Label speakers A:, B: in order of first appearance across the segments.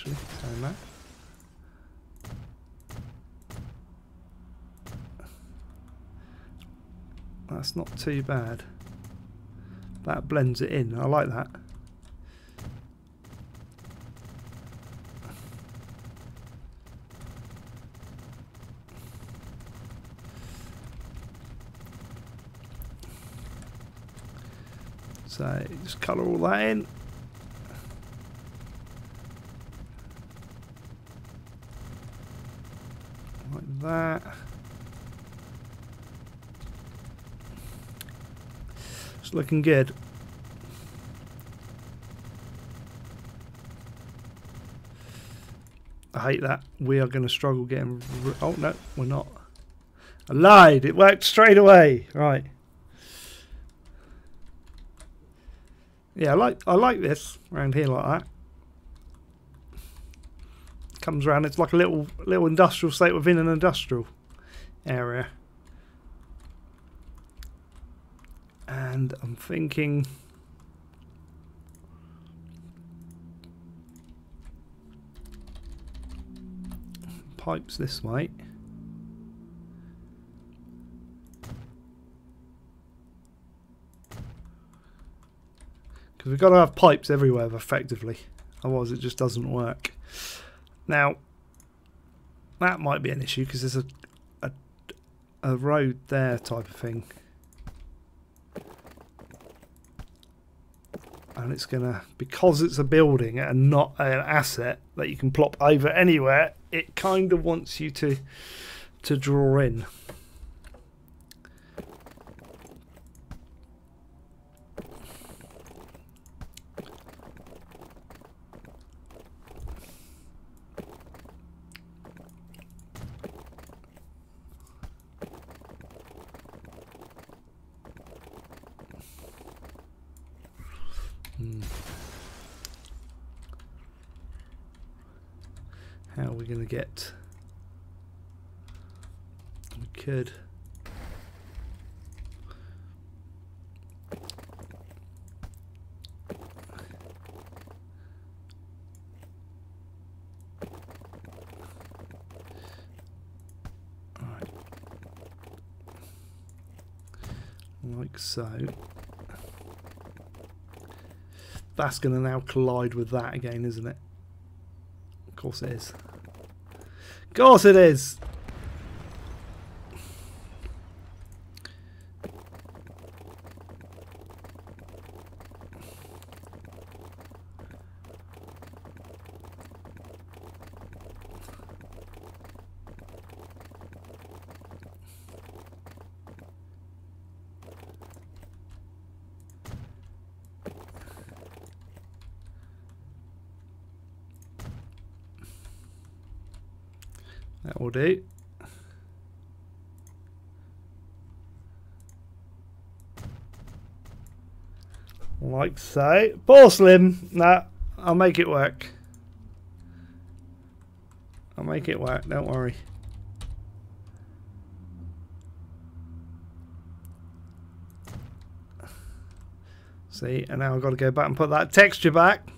A: actually, saying that. That's not too bad. That blends it in. I like that. So just colour all that in. Like that. It's looking good. I hate that. We are going to struggle getting... Oh, no, we're not. I lied. It worked straight away. Right. Yeah, I like this around here like that. Comes around. It's like a little industrial state within an industrial area. And I'm thinking... pipes this way. Because we've got to have pipes everywhere effectively. Otherwise it just doesn't work. Now, that might be an issue because there's a road there type of thing. And it's gonna, because it's a building and not an asset that you can plop over anywhere, it kind of wants you to draw in. How are we going to get... We could... Alright. Like so. That's going to now collide with that again, isn't it? Of course it is. Of course it is! That will do. Like so. Porcelain! Nah, I'll make it work. I'll make it work, don't worry. See, and now I've got to go back and put that texture back.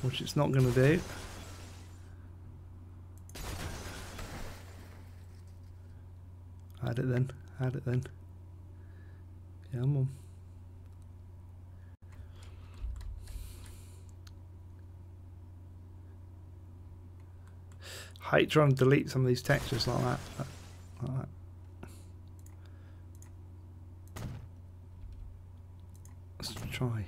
A: Which it's not going to do. Add it then. Add it then. Come on. I hate trying to delete some of these textures like that. Like that. Let's try.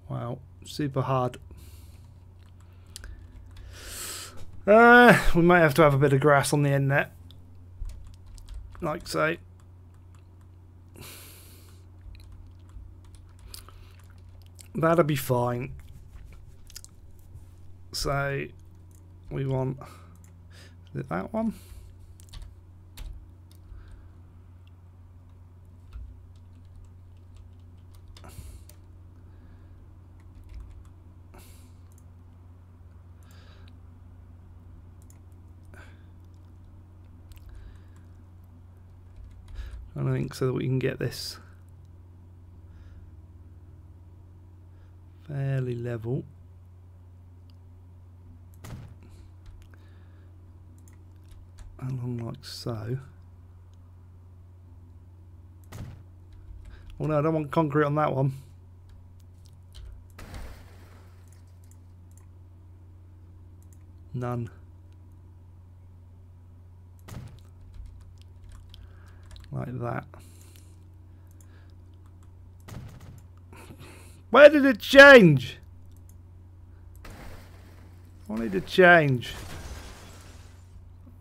A: Wow, super hard. We might have to have a bit of grass on the end there. Like so. That'll be fine. So, we want... Is it that one? I think, so that we can get this fairly level. Along like so. Oh no, I don't want concrete on that one. None. Like that. Where did it change? I want it to change.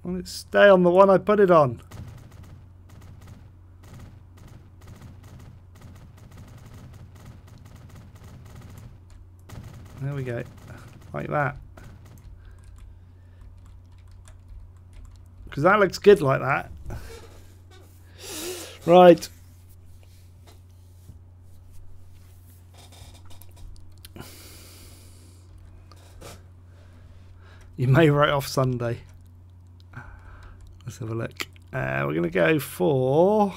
A: I want it to stay on the one I put it on. There we go. Like that. Because that looks good like that. Right. You may write off Sunday. Let's have a look. We're going to go for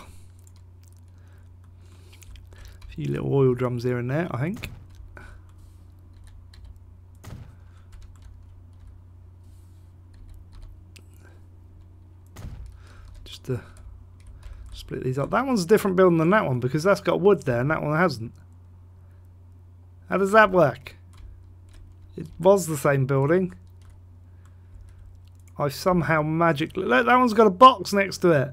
A: a few little oil drums here and there, I think. Just to split these up. That one's a different building than that one because that's got wood there and that one hasn't. How does that work? It was the same building. I've somehow magically... Look, that one's got a box next to it.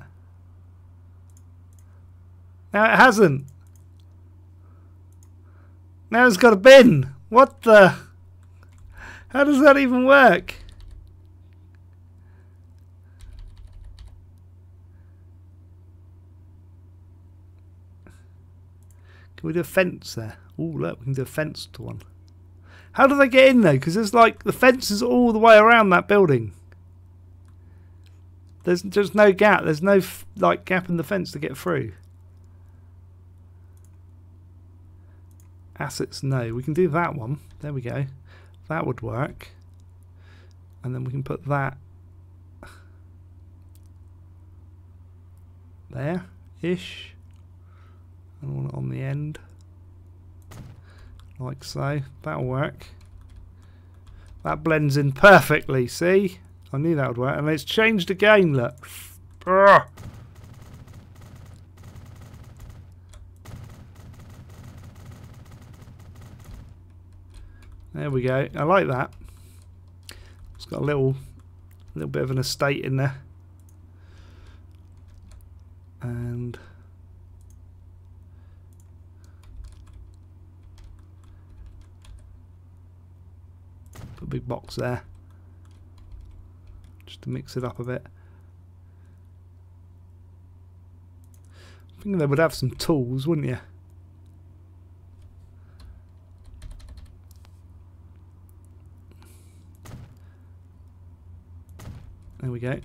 A: Now it hasn't. Now it's got a bin. What the... How does that even work? Can we do a fence there? Oh, look, we can do a fence to one. How do they get in though? Because there's like... The fence is all the way around that building. There's just no gap. There's no like gap in the fence to get through. Assets, no. We can do that one. There we go. That would work. And then we can put that there-ish. And I want it on the end. Like so. That'll work. That blends in perfectly, see? I knew that would work, and it's changed again, look. Urgh. There we go. I like that. It's got a little bit of an estate in there. And put a big box there. Just to mix it up a bit. I think they would have some tools, wouldn't you? There we go.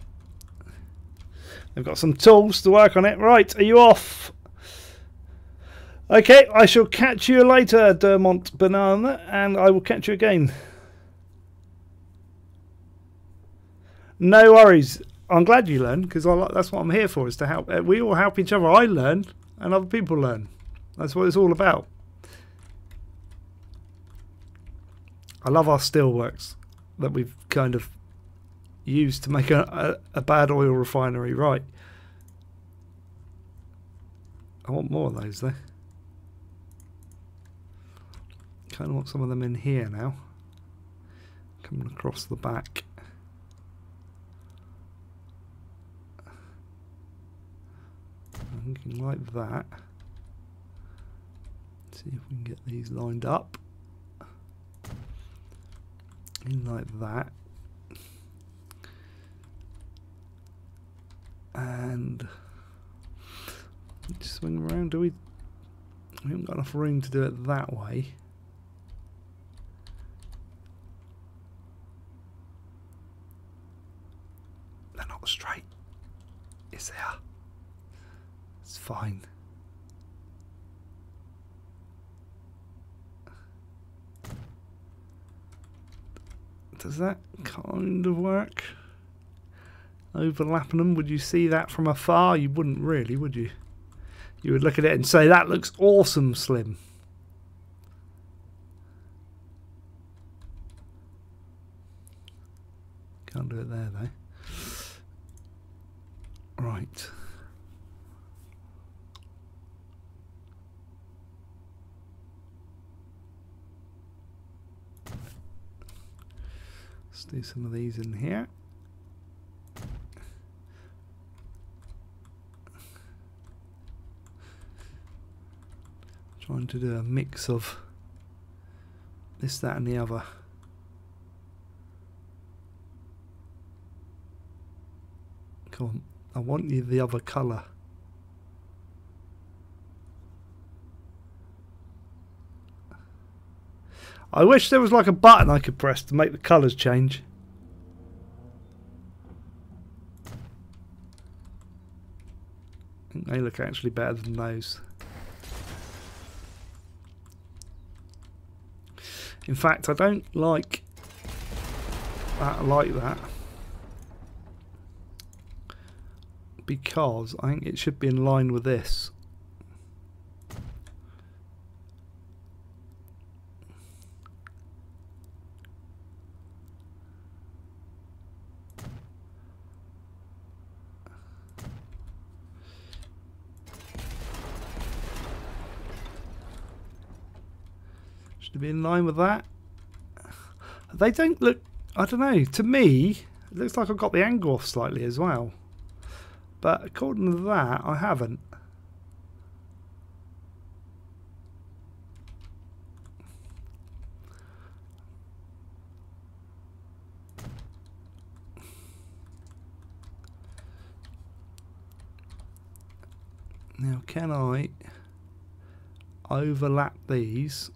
A: They've got some tools to work on it. Right, are you off? Okay, I shall catch you later, Dermont Banana, and I will catch you again. No worries. I'm glad you learn because that's what I'm here for, is to help. We all help each other. I learn and other people learn. That's what it's all about. I love our steelworks that we've kind of used to make a bad oil refinery right. I want more of those though. Kind of want some of them in here now. Coming across the back. Thinking like that. Let's see if we can get these lined up. In like that. And just swing around. We haven't got enough room to do it that way. They're not straight. Yes, they are. It's fine. Does that kind of work? Overlapping them, would you see that from afar? You wouldn't really, would you? You would look at it and say, that looks awesome, Slim. Can't do it there, though. Right. Let's do some of these in here. Trying to do a mix of this, that and the other. Come on, I want you the other colour. I wish there was like a button I could press to make the colours change. I think they look actually better than those. In fact, I don't like that because I think it should be in line with this. To be in line with that. They don't look, I don't know, to me it looks like I've got the angle off slightly as well, but according to that I haven't. Now can I overlap these?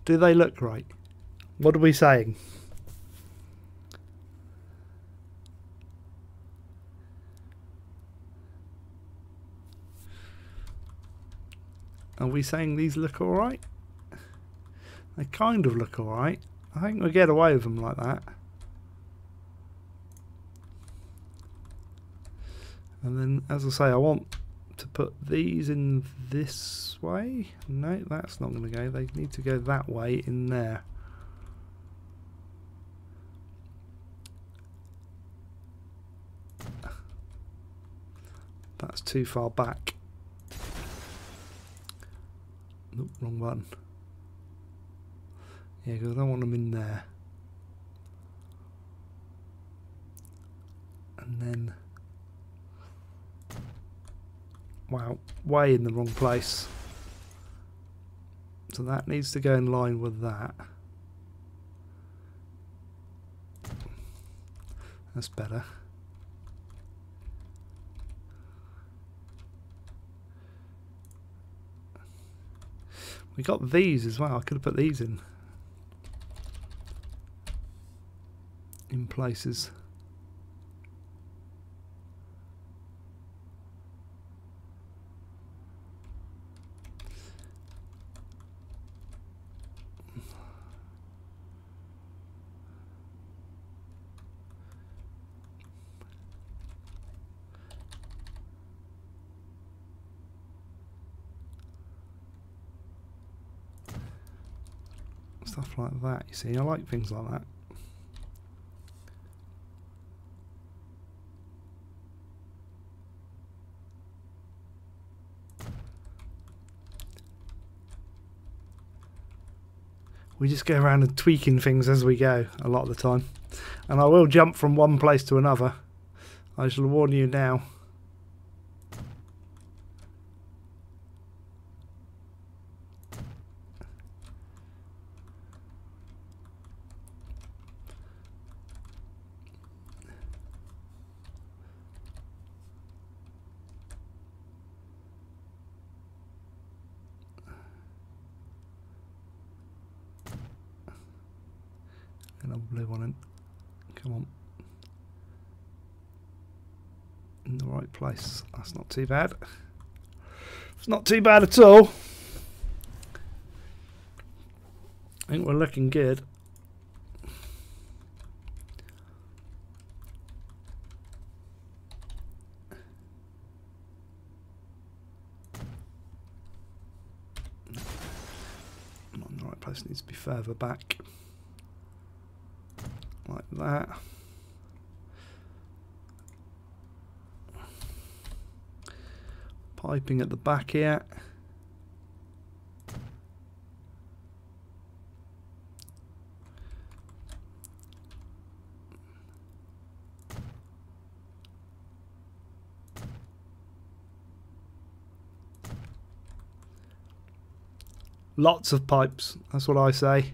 A: Do they look right? What are we saying? Are we saying these look alright? They kind of look alright. I think we'll get away with them like that. And then, as I say, I want to put these in this way. No, that's not going to go. They need to go that way in there. That's too far back. Nope, wrong one. Yeah, because I don't want them in there. And then, wow, way in the wrong place. So that needs to go in line with that. That's better. We got these as well. I could have put these in places. Stuff like that, you see. I like things like that. We just go around and tweaking things as we go a lot of the time. And I will jump from one place to another. I shall warn you now. Another blue one in. Come on. In the right place. That's not too bad. It's not too bad at all. I think we're looking good. Not in the right place, needs to be further back. Like that. Piping at the back here. Lots of pipes, that's what I say.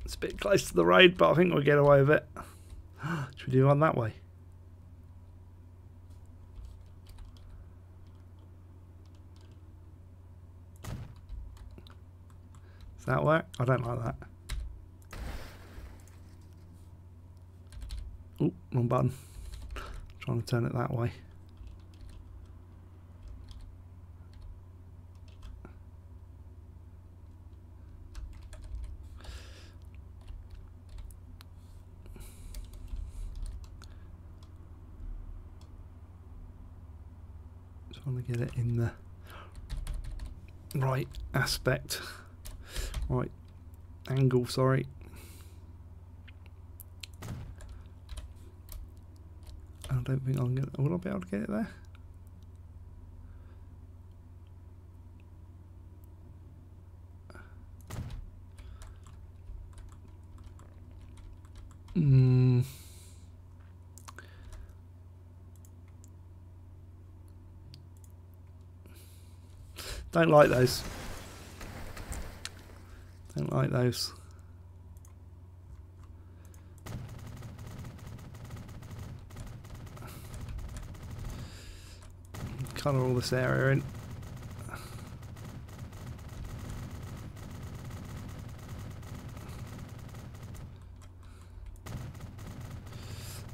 A: It's a bit close to the road, but I think we'll get away with it. Should we do one that way? Does that work? I don't like that. Oh, wrong button. Trying to turn it that way. Trying to get it in the right aspect. Right angle, sorry. I don't think I'm gonna. Will I be able to get it there? Don't like those. Don't like those. Colour all this area in.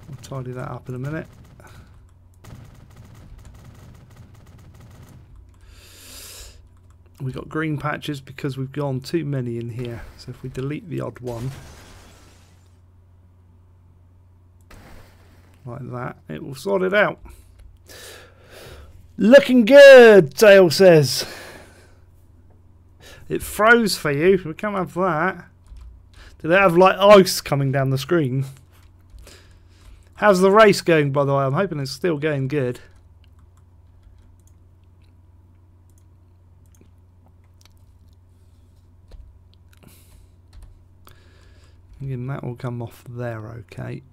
A: I'll tidy that up in a minute. We've got green patches because we've gone too many in here. So if we delete the odd one, like that, it will sort it out. Looking good, Dale says. It froze for you. We can't have that. Did it have like ice coming down the screen? How's the race going, by the way? I'm hoping it's still going good. Again, that will come off there, okay.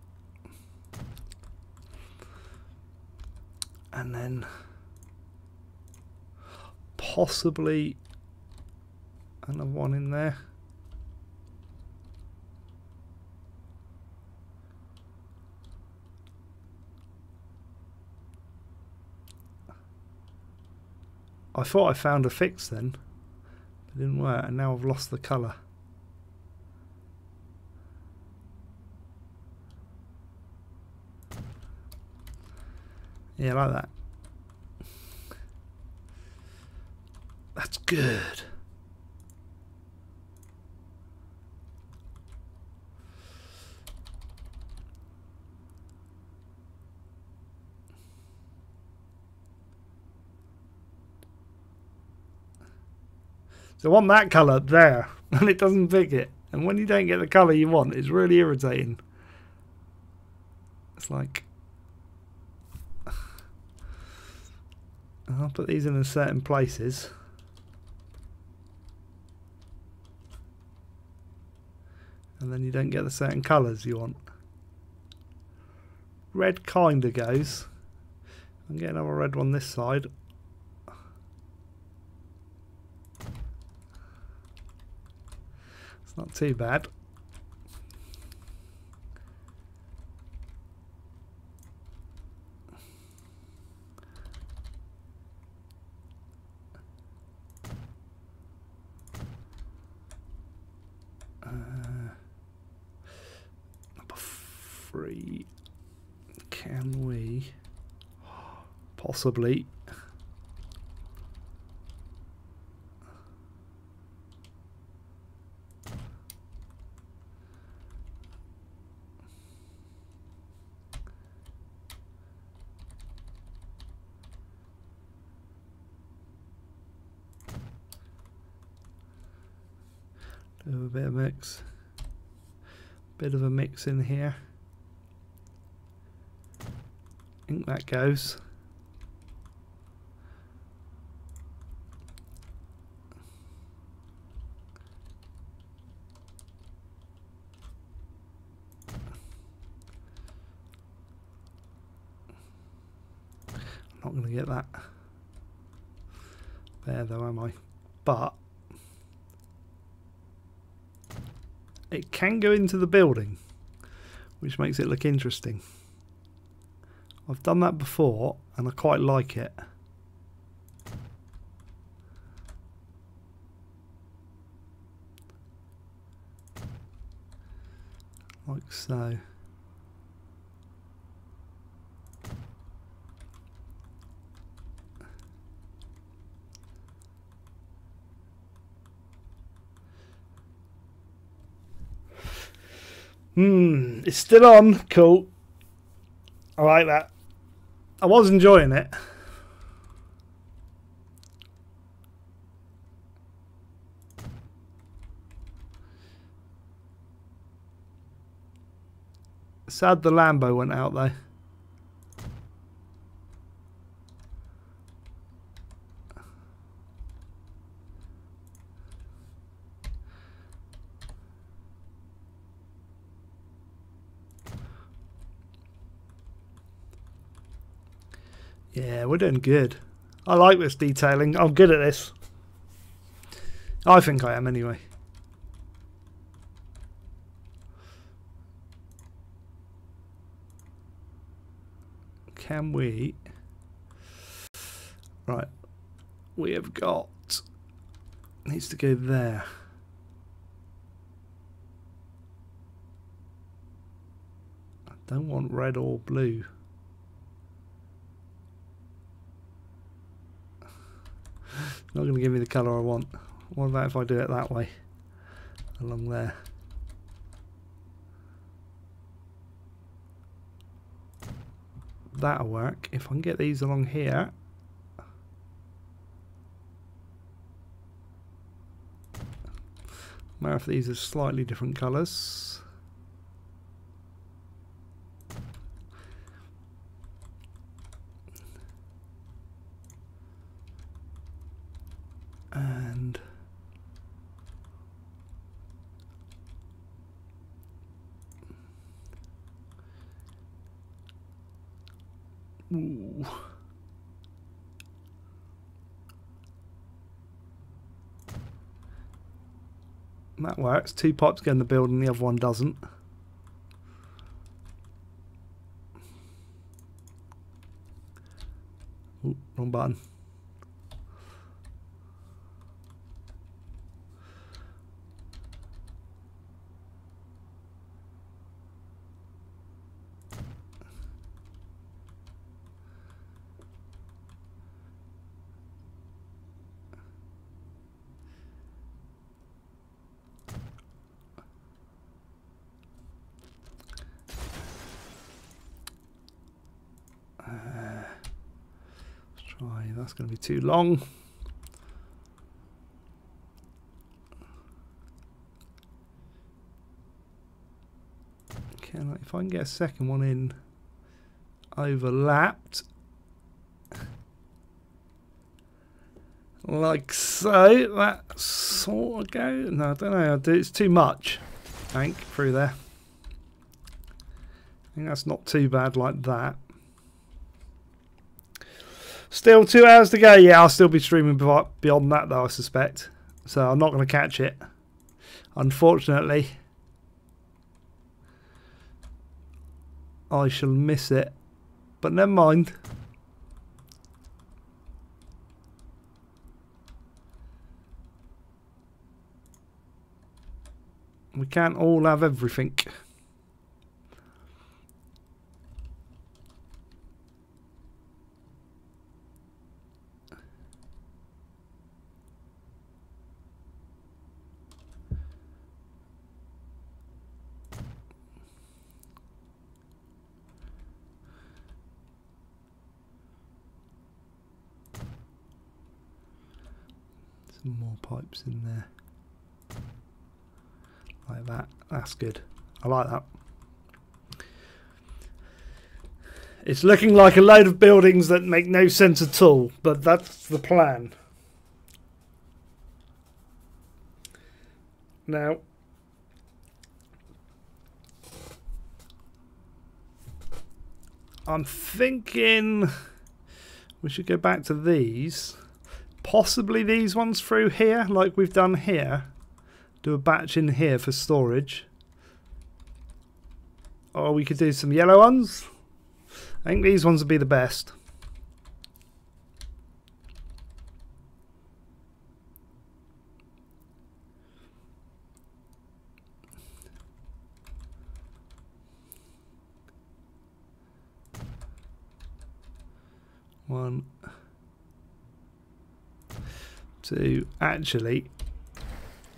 A: And then possibly another one in there. I thought I found a fix then, but it didn't work, and now I've lost the colour. Yeah, like that. That's good. So I want that colour there, and it doesn't pick it. And when you don't get the colour you want, it's really irritating. It's like... I'll put these in certain places. And then you don't get the certain colours you want. Red kinda goes. I'll get another red one this side. It's not too bad. 3. Can we possibly do a bit of mix? Bit of a mix in here. I think that goes. I'm not going to get that there though, am I? But it can go into the building, which makes it look interesting. I've done that before and I quite like it. Like so. It's still on. Cool. I like that. I was enjoying it. Sad the Lambo went out though. Yeah, we're doing good. I like this detailing. I'm good at this. I think I am anyway. Can we? Right. We have got... Needs to go there. I don't want red or blue. Not going to give me the colour I want. What about if I do it that way? Along there. That'll work. If I can get these along here. Matter if these are slightly different colours. And ooh. That works. 2 pipes go in the building, the other one doesn't. Ooh, wrong button. That's going to be too long. If I can get a second one in overlapped like so, that sort of go. No, I don't know. It's too much, I think, through there. I think that's not too bad like that. Still 2 hours to go. Yeah, I'll still be streaming beyond that though, I suspect. So I'm not going to catch it, unfortunately. I shall miss it. But never mind. We can't all have everything. Some more pipes in there. Like that. That's good. I like that. It's looking like a load of buildings that make no sense at all, but that's the plan. Now, I'm thinking we should go back to these. Possibly these ones through here, like we've done here. Do a batch in here for storage. Or we could do some yellow ones. I think these ones would be the best. One, two. Actually,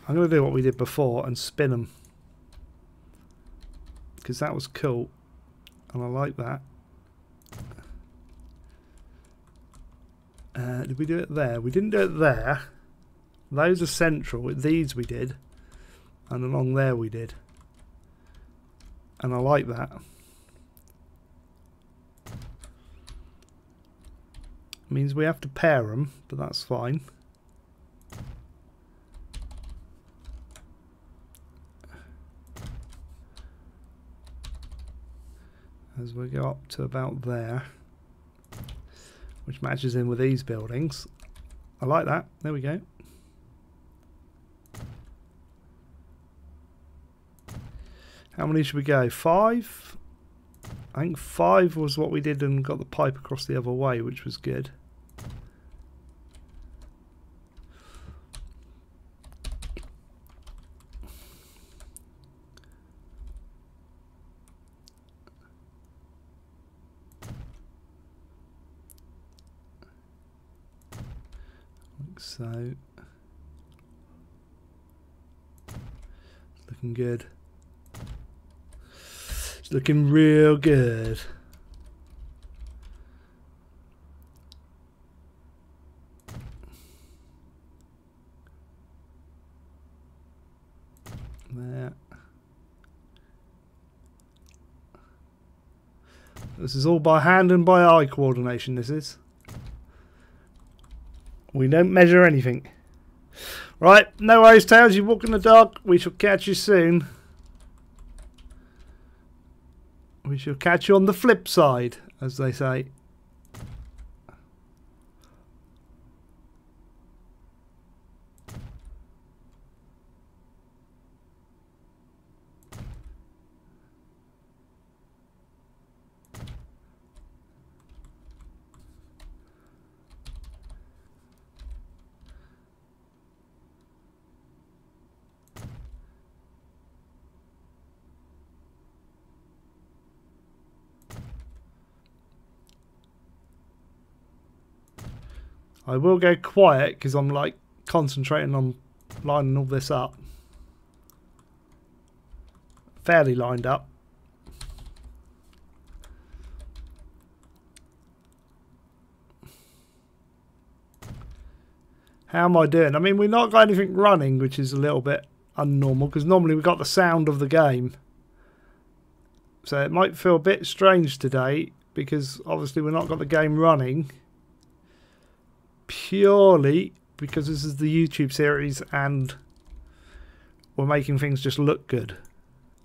A: I'm going to do what we did before and spin them, because that was cool and I like that. Did we do it there? We didn't do it there. Those are central. These we did, and along there we did, and I like that. Means we have to pair them, but that's fine. As we go up to about there, which matches in with these buildings. I like that. There we go. How many should we go? 5? I think 5 was what we did and got the pipe across the other way, which was good. So, it's looking good. It's looking real good. There. This is all by hand and by eye coordination, this is. We don't measure anything. Right, no worries, Tails. You walk in the dark. We shall catch you soon. We shall catch you on the flip side, as they say. I will go quiet because I'm like concentrating on lining all this up. Fairly lined up. How am I doing? I mean, we've not got anything running, which is a little bit unnormal because normally we've got the sound of the game. So it might feel a bit strange today because obviously we've not got the game running. Purely because this is the YouTube series and we're making things just look good,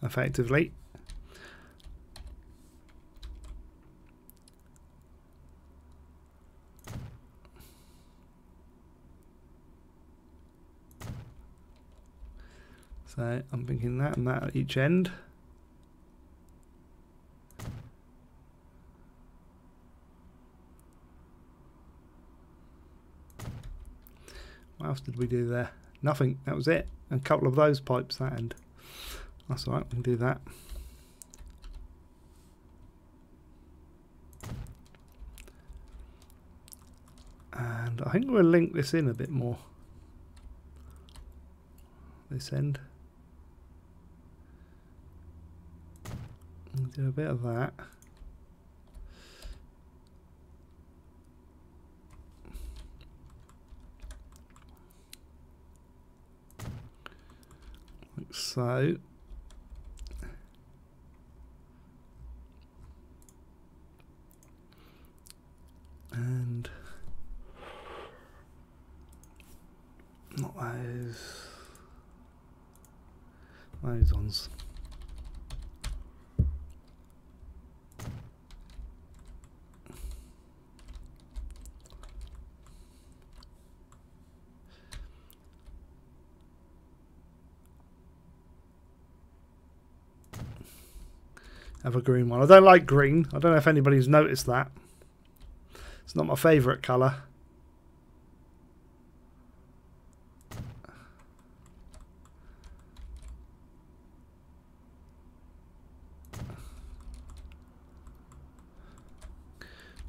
A: effectively. So I'm thinking that and that at each end. What else did we do there? Nothing. That was it. And a couple of those pipes that end. That's alright, we can do that. And I think we'll link this in a bit more. This end. We'll do a bit of that. So and not those ones. Have a green one. I don't like green. I don't know if anybody's noticed that. It's not my favourite colour.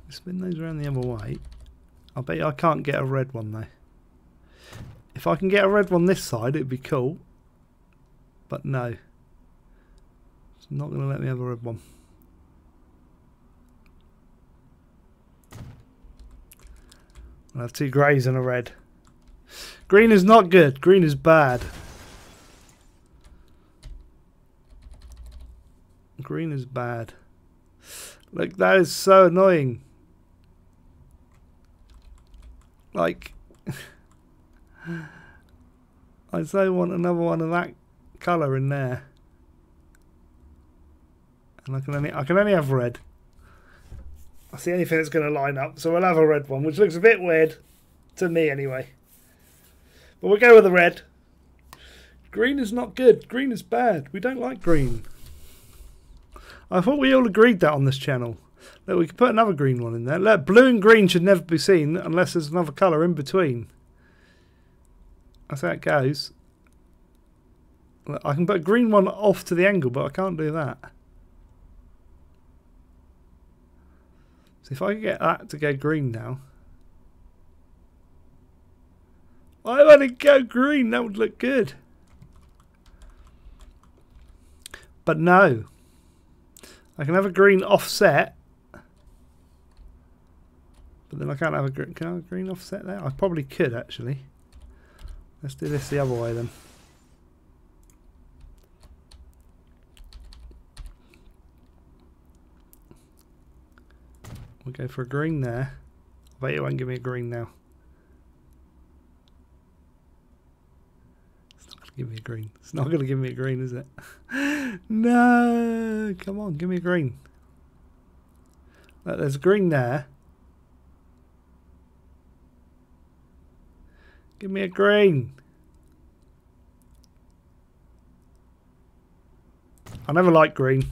A: Spin those around the other way. I bet you I can't get a red one though. If I can get a red one this side, it'd be cool. But no. It's not going to let me have a red one. I'll have two greys and a red. Green is not good. Green is bad. Green is bad. Look, that is so annoying. Like, I so want another one of that colour in there. And I can only have red. That's the only thing that's going to line up. So we'll have a red one, which looks a bit weird to me anyway. But we'll go with the red. Green is not good. Green is bad. We don't like green. I thought we all agreed that on this channel. Look, we could put another green one in there. Look, blue and green should never be seen unless there's another colour in between. That's how it goes. Look, I can put a green one off to the angle, but I can't do that. So if I could get that to go green now. I want to go green. That would look good. But no. I can have a green offset. But then I can't have a green. Can I have a green offset there? I probably could actually. Let's do this the other way then. We'll go for a green there. I bet it won't give me a green now. It's not going to give me a green. It's not going to give me a green, is it? No! Come on, give me a green. Look, there's a green there. Give me a green. I never liked green.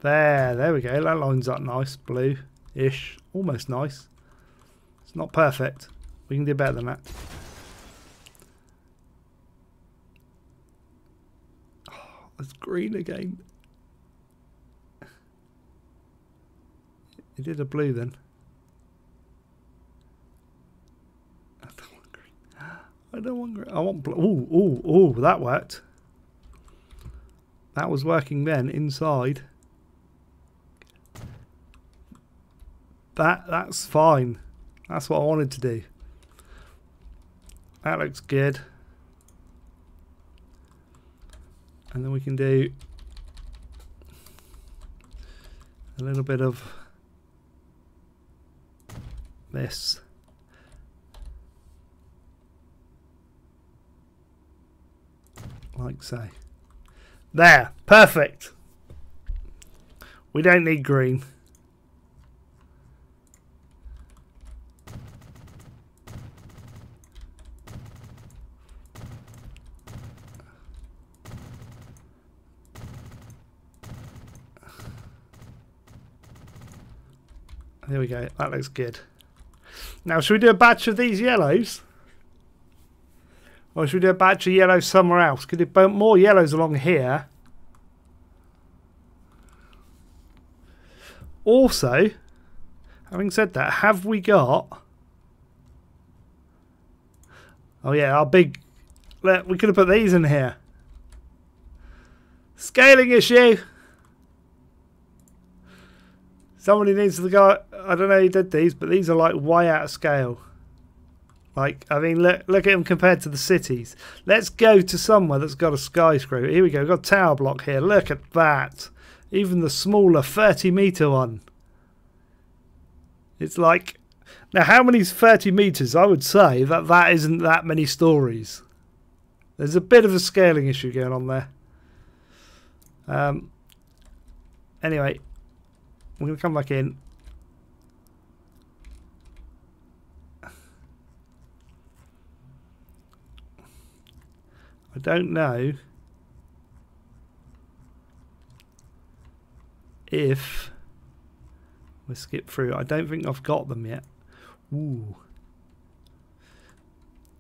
A: There we go. That lines up nice. Blue-ish. Almost nice. It's not perfect. We can do better than that. Oh, it's green again. It did a blue then. I don't want green. I don't want green. I want blue. Ooh, that worked. That was working then inside. That's fine. That's what I wanted to do. That looks good. And then we can do a little bit of this. Like so. There, perfect. We don't need green. There we go. That looks good. Now, should we do a batch of these yellows? Or should we do a batch of yellows somewhere else? Could we put more yellows along here? Also, having said that, have we got... Oh yeah, our big... We could have put these in here. Scaling issue. Somebody needs to go. I don't know who did these, but these are like way out of scale. Like, I mean, look at them compared to the cities. Let's go to somewhere that's got a skyscraper. Here we go. We've got a tower block here. Look at that. Even the smaller 30-meter one. It's like, now how many is 30 meters? I would say that isn't that many stories. There's a bit of a scaling issue going on there. Anyway, we're going to come back in. I don't know if we skip through. I don't think I've got them yet. Ooh.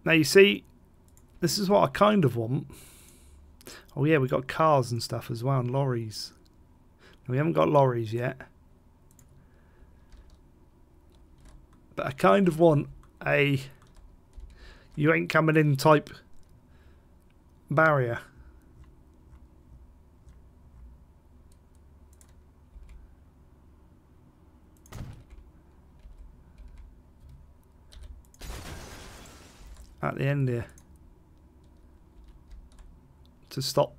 A: Now you see, this is what I kind of want. Oh yeah, we got cars and stuff as well, and lorries. We haven't got lorries yet. But I kind of want a you ain't coming in type barrier. At the end here. To stop.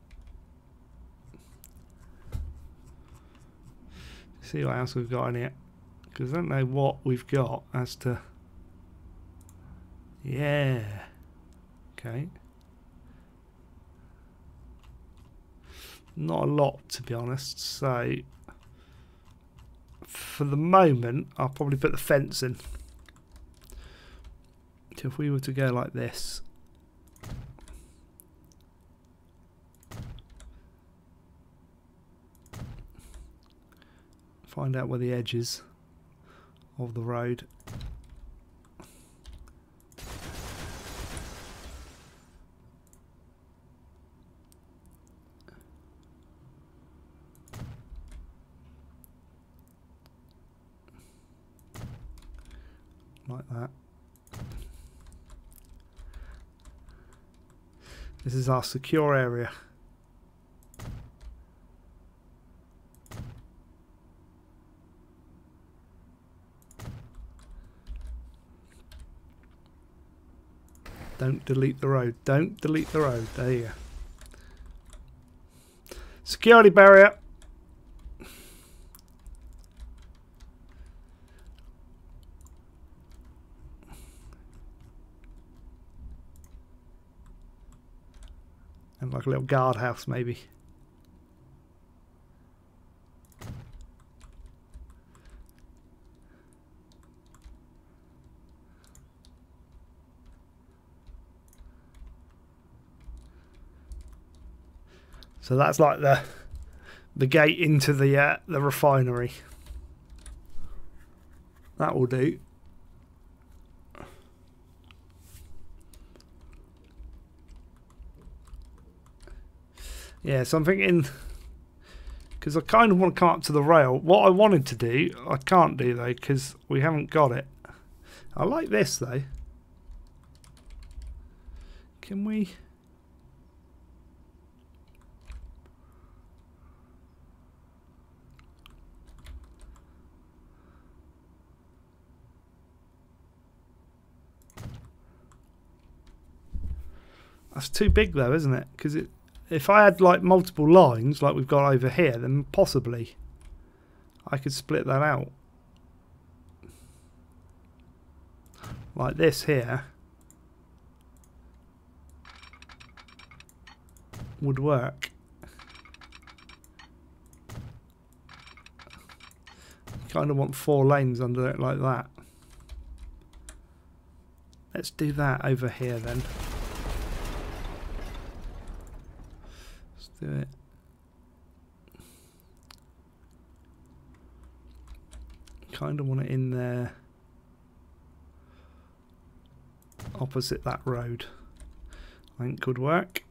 A: See what else we've got in here. Because I don't know what we've got as to... Yeah. Okay. Not a lot, to be honest. So, for the moment, I'll probably put the fence in. So if we were to go like this... Find out where the edge is of the road. Like that. This is our secure area. Don't delete the road. Don't delete the road. There you go. Security barrier. And like a little guardhouse maybe. So that's like the gate into the refinery. That will do. Yeah, so I'm thinking, because I kind of want to come up to the rail. What I wanted to do, I can't do though, because we haven't got it. I like this though. Can we? That's too big though, isn't it? Because if I had like multiple lines like we've got over here, then possibly I could split that out. Like this here would work. Kind of want 4 lanes under it like that. Let's do that over here then. Do it. Kind of want it in there opposite that road. I think could work.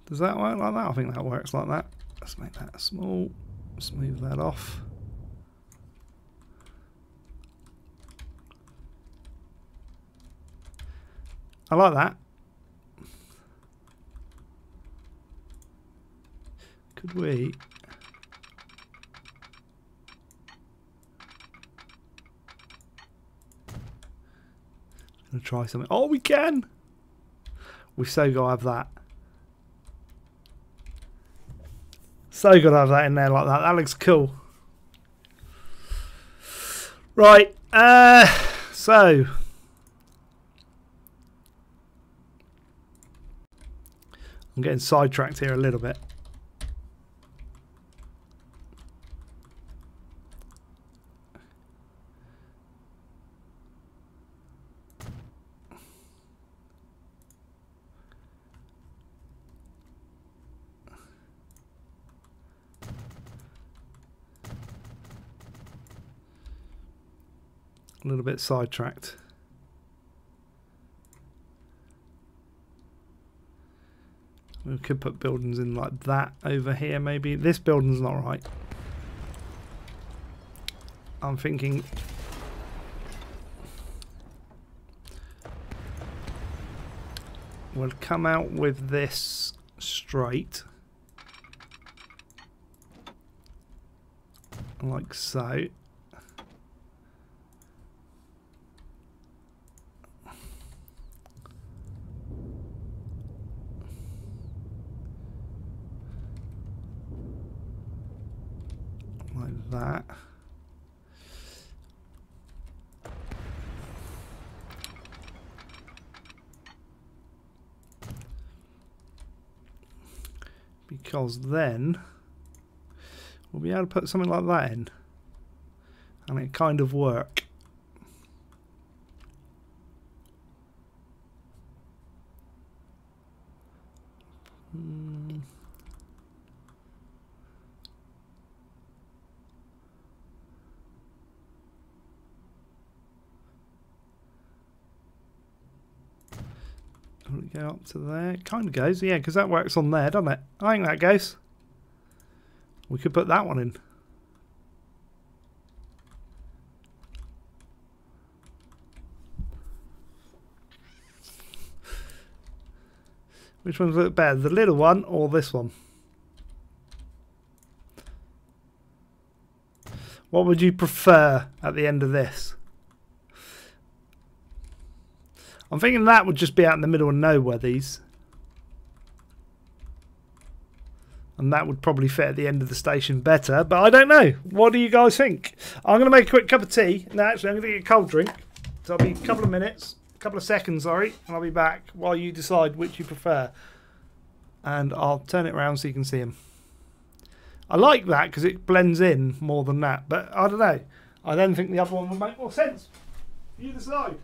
A: Does that work like that? I think that works like that. Let's make that small. Let's move that off. I like that. Could we? Gonna try something. Oh, we can. We so gotta have that. So gotta have that in there like that. That looks cool. Right. So I'm getting sidetracked here a little bit. A little bit sidetracked. We could put buildings in like that over here maybe. This building's not right. I'm thinking we'll come out with this straight. Like so. Like that. Because then we'll be able to put something like that in and it kind of work. Will it go up to there? It kind of goes, yeah, because that works on there, doesn't it? I think that goes. We could put that one in. Which one's look better, the little one or this one? What would you prefer at the end of this? I'm thinking that would just be out in the middle of nowhere, these. And that would probably fit at the end of the station better, but I don't know. What do you guys think? I'm going to make a quick cup of tea. No, actually, I'm going to get a cold drink. So I'll be a couple of minutes, a couple of seconds, sorry, and I'll be back while you decide which you prefer. And I'll turn it around so you can see them. I like that because it blends in more than that, but I don't know. I then think the other one would make more sense. You decide.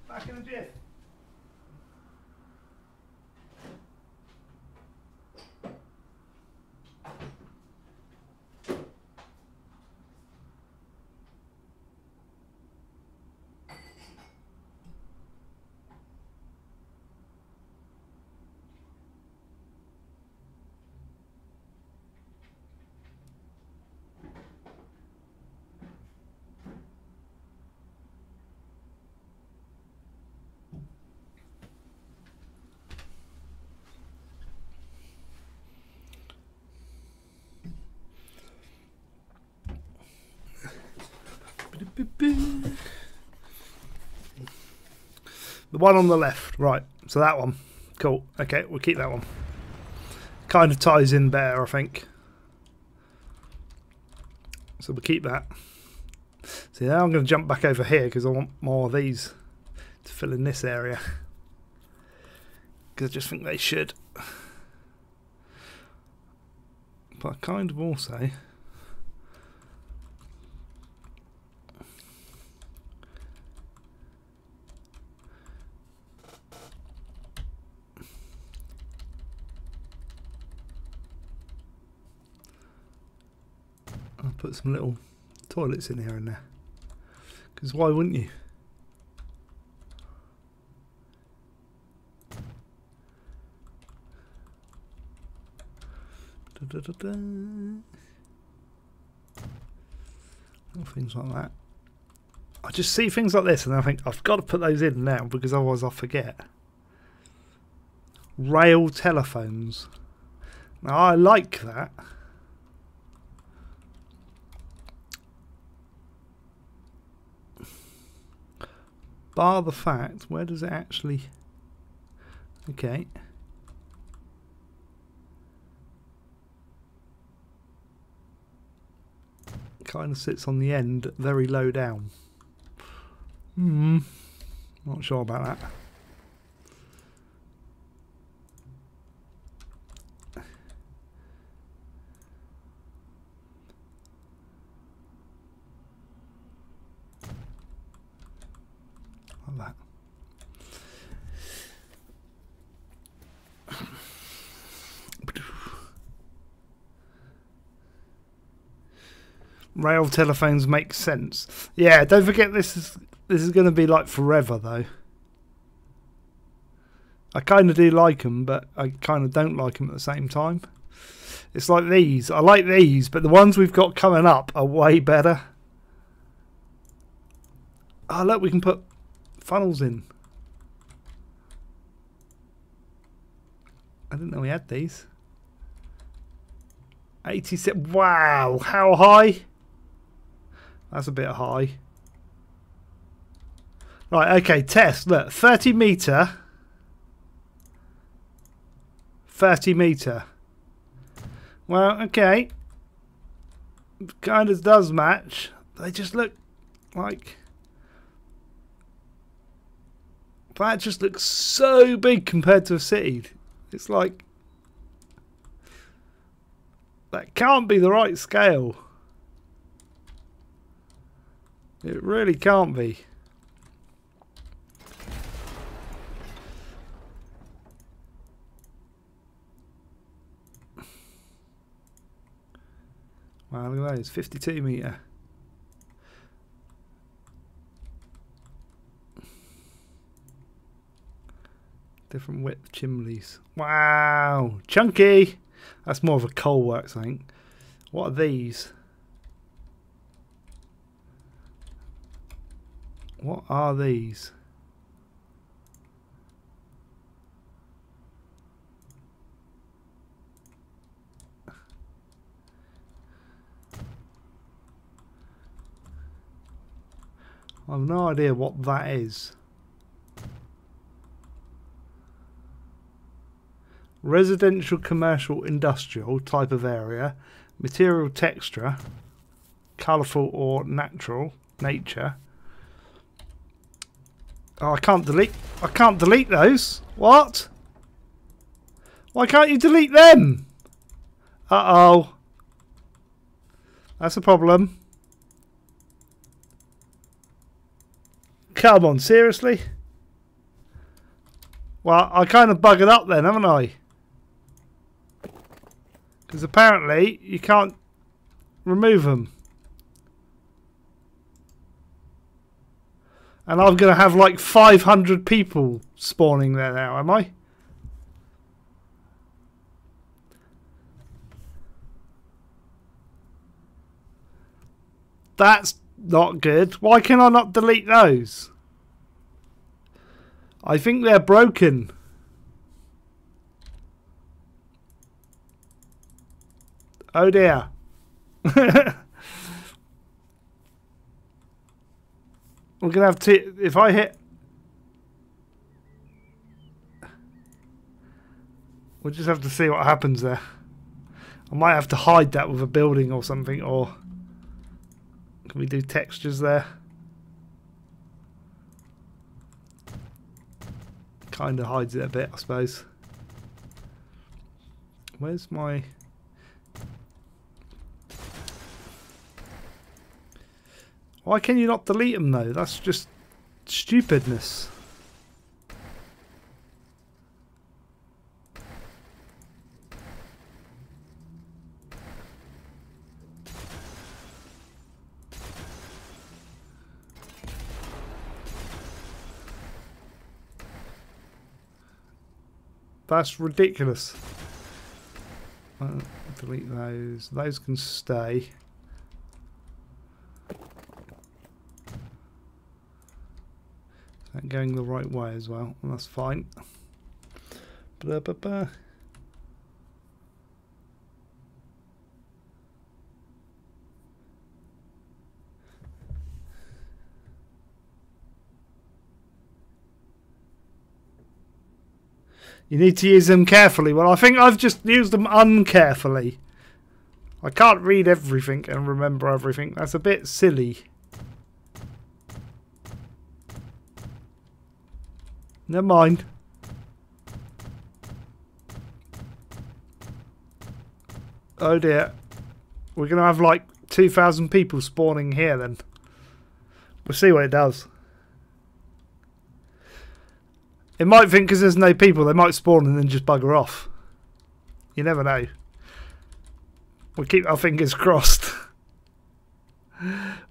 A: Back in a jiff. The one on the left, right, so that one, cool, okay, we'll keep that one. Kind of ties in better, I think, so we'll keep that. See, now I'm going to jump back over here because I want more of these to fill in this area, because I just think they should, but I kind of also I'll put some little toilets in here and there, because why wouldn't you? Da, da, da, da. Little things like that. I just see things like this and I think I've got to put those in now because otherwise I'll forget. Rail telephones. Now I like that. Bar the fact, where does it actually... Okay. Kind of sits on the end, very low down. Not sure about that. Like that. Rail telephones make sense. Yeah, don't forget this is going to be like forever though. I kind of do like them, but I kind of don't like them at the same time. It's like these. I like these, but the ones we've got coming up are way better. Oh look, we can put funnels in. I didn't know we had these. 86. Wow, how high? That's a bit high. Right, okay, test. Look, 30 metre. 30 metre. Well, okay. Kind of does match. They just look like... That just looks so big compared to a city. It's like... That can't be the right scale. It really can't be. Wow, look at those. 52 metre. Different width chimneys. Wow, chunky. That's more of a coal works, I think. What are these? What are these? I have no idea what that is. Residential, commercial, industrial type of area. Material texture. Colourful or natural. Nature. Oh, I can't delete those. What? Why can't you delete them? Uh-oh. That's a problem. Come on, seriously? Well, I kind of buggered up then, haven't I? Because apparently you can't remove them. And I'm going to have like 500 people spawning there now, am I? That's not good. Why can I not delete those? I think they're broken. Oh dear. We're going to have to... If I hit... We'll just have to see what happens there. I might have to hide that with a building or something, or... Can we do textures there? Kind of hides it a bit, I suppose. Where's my... Why can you not delete them though? That's just stupidness. That's ridiculous. Delete those. Those can stay. that going the right way as well, and that's fine. Blah, blah, blah. You need to use them carefully. Well, I think I've just used them uncarefully. I can't read everything and remember everything. That's a bit silly. Never mind. Oh dear. We're going to have like 2,000 people spawning here then. We'll see what it does. It might think because there's no people, they might spawn and then just bugger off. You never know. We'll keep our fingers crossed.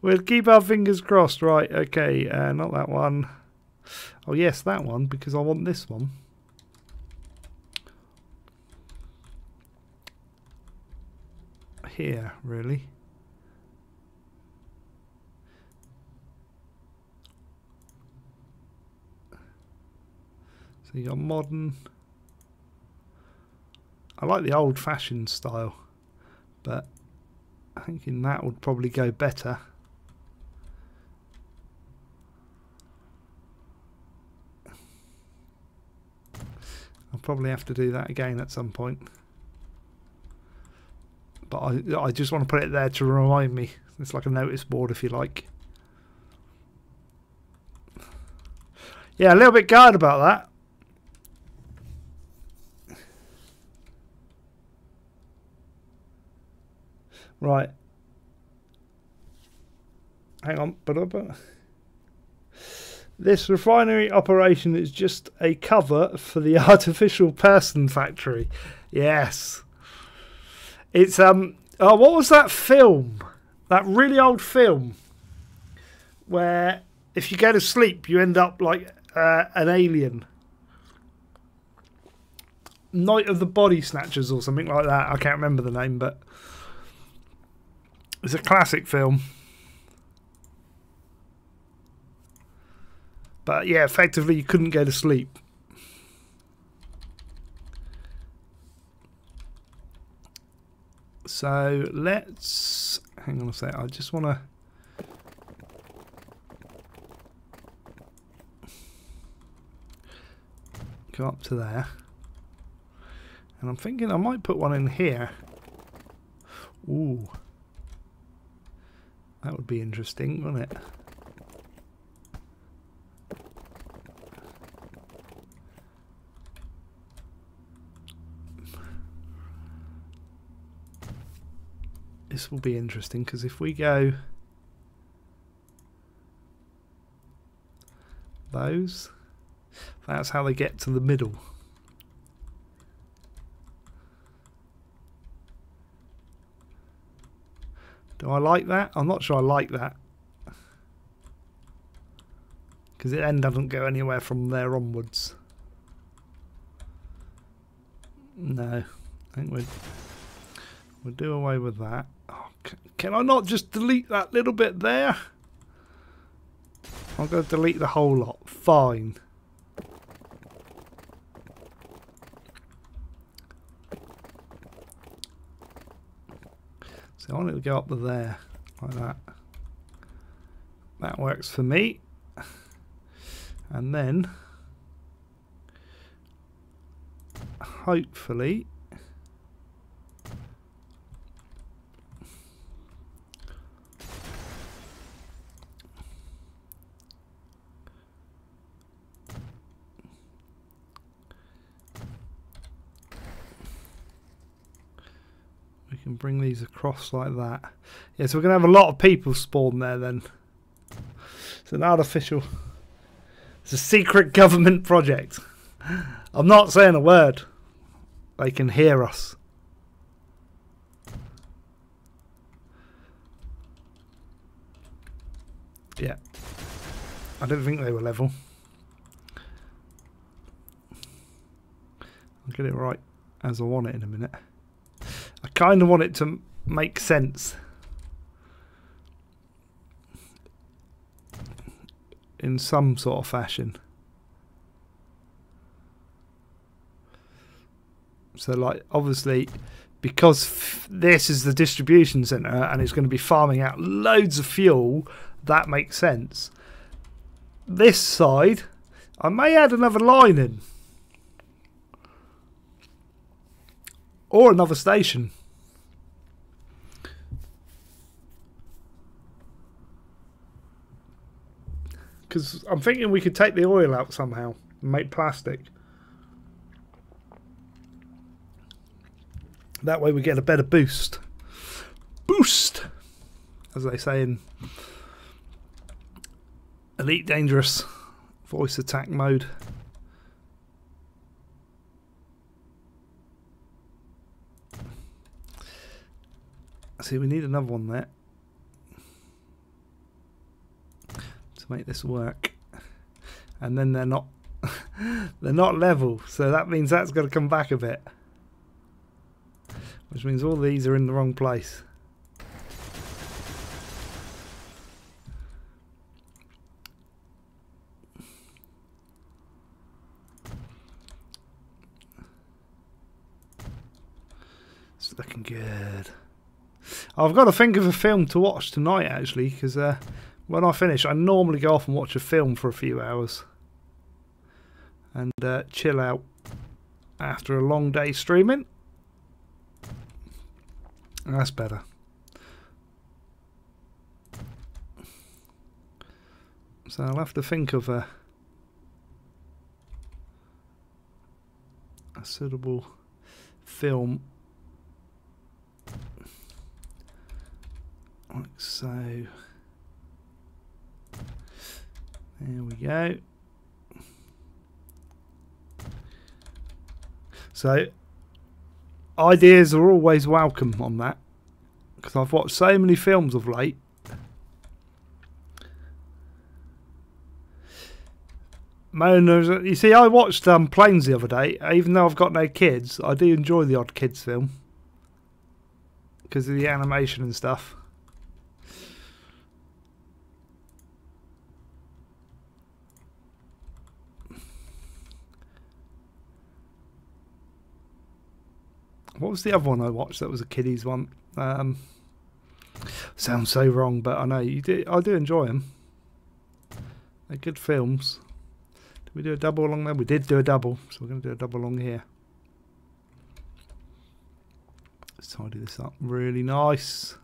A: We'll keep our fingers crossed. Right, okay, not that one. Oh yes, that one, because I want this one. Here, really. So you got modern. I like the old-fashioned style, but I think in that would probably go better. I'll probably have to do that again at some point. But I just want to put it there to remind me. It's like a notice board, if you like. Yeah, a little bit guarded about that. Right. Hang on. This refinery operation is just a cover for the artificial person factory. Yes. It's oh, what was that film? That really old film where if you go to sleep you end up like an alien. Night of the Body Snatchers or something like that. I can't remember the name, but it's a classic film. But yeah, effectively you couldn't go to sleep. So let's hang on a sec. I just want to go up to there, and I'm thinking I might put one in here. Ooh, that would be interesting, wouldn't it? This will be interesting because if we go those, that's how they get to the middle. Do I like that? I'm not sure I like that because it then doesn't go anywhere from there onwards. No, I think we'll do away with that. Oh, can I not just delete that little bit there? I'm going to delete the whole lot. Fine. So I want it to go up to there, like that. That works for me. And then, hopefully, we can bring these across like that. Yeah, so we're going to have a lot of people spawn there then. It's an artificial, it's a secret government project. I'm not saying a word. They can hear us. Yeah. I don't think they were level. I'll get it right as I want it in a minute. I kind of want it to make sense. in some sort of fashion. So like obviously because this is the distribution centre and it's going to be farming out loads of fuel, that makes sense. This side I may add another line in or another station. Because I'm thinking we could take the oil out somehow and make plastic. That way we get a better boost. Boost! As they say in Elite Dangerous voice attack mode. See, we need another one there to make this work. And then they're not they're not level, so that means that's got to come back a bit. Which means all these are in the wrong place. It's looking good. I've got to think of a film to watch tonight actually, because when I finish I normally go off and watch a film for a few hours. And chill out after a long day streaming. That's better. So I'll have to think of a suitable film. Like so. There we go. So ideas are always welcome on that, because I've watched so many films of late. You see, I watched Planes the other day. Even though I've got no kids, I do enjoy the odd kids film because of the animation and stuff. What was the other one I watched that was a kiddies one? Sounds so wrong, but I know you do. I do enjoy them. They're good films. Did we do a double along there? We did do a double, so we're going to do a double along here. Let's tidy this up. Really nice.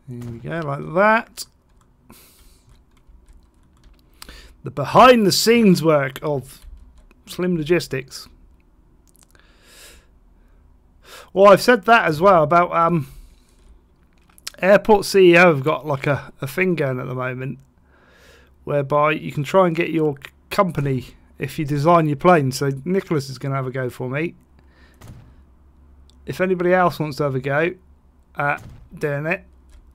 A: Here we go, like that. The behind the scenes work of Slim Logistics. Well, I've said that as well about Airport CEO have got like a thing going at the moment whereby you can try and get your company if you design your plane. So Nicholas is going to have a go for me. If anybody else wants to have a go at doing it,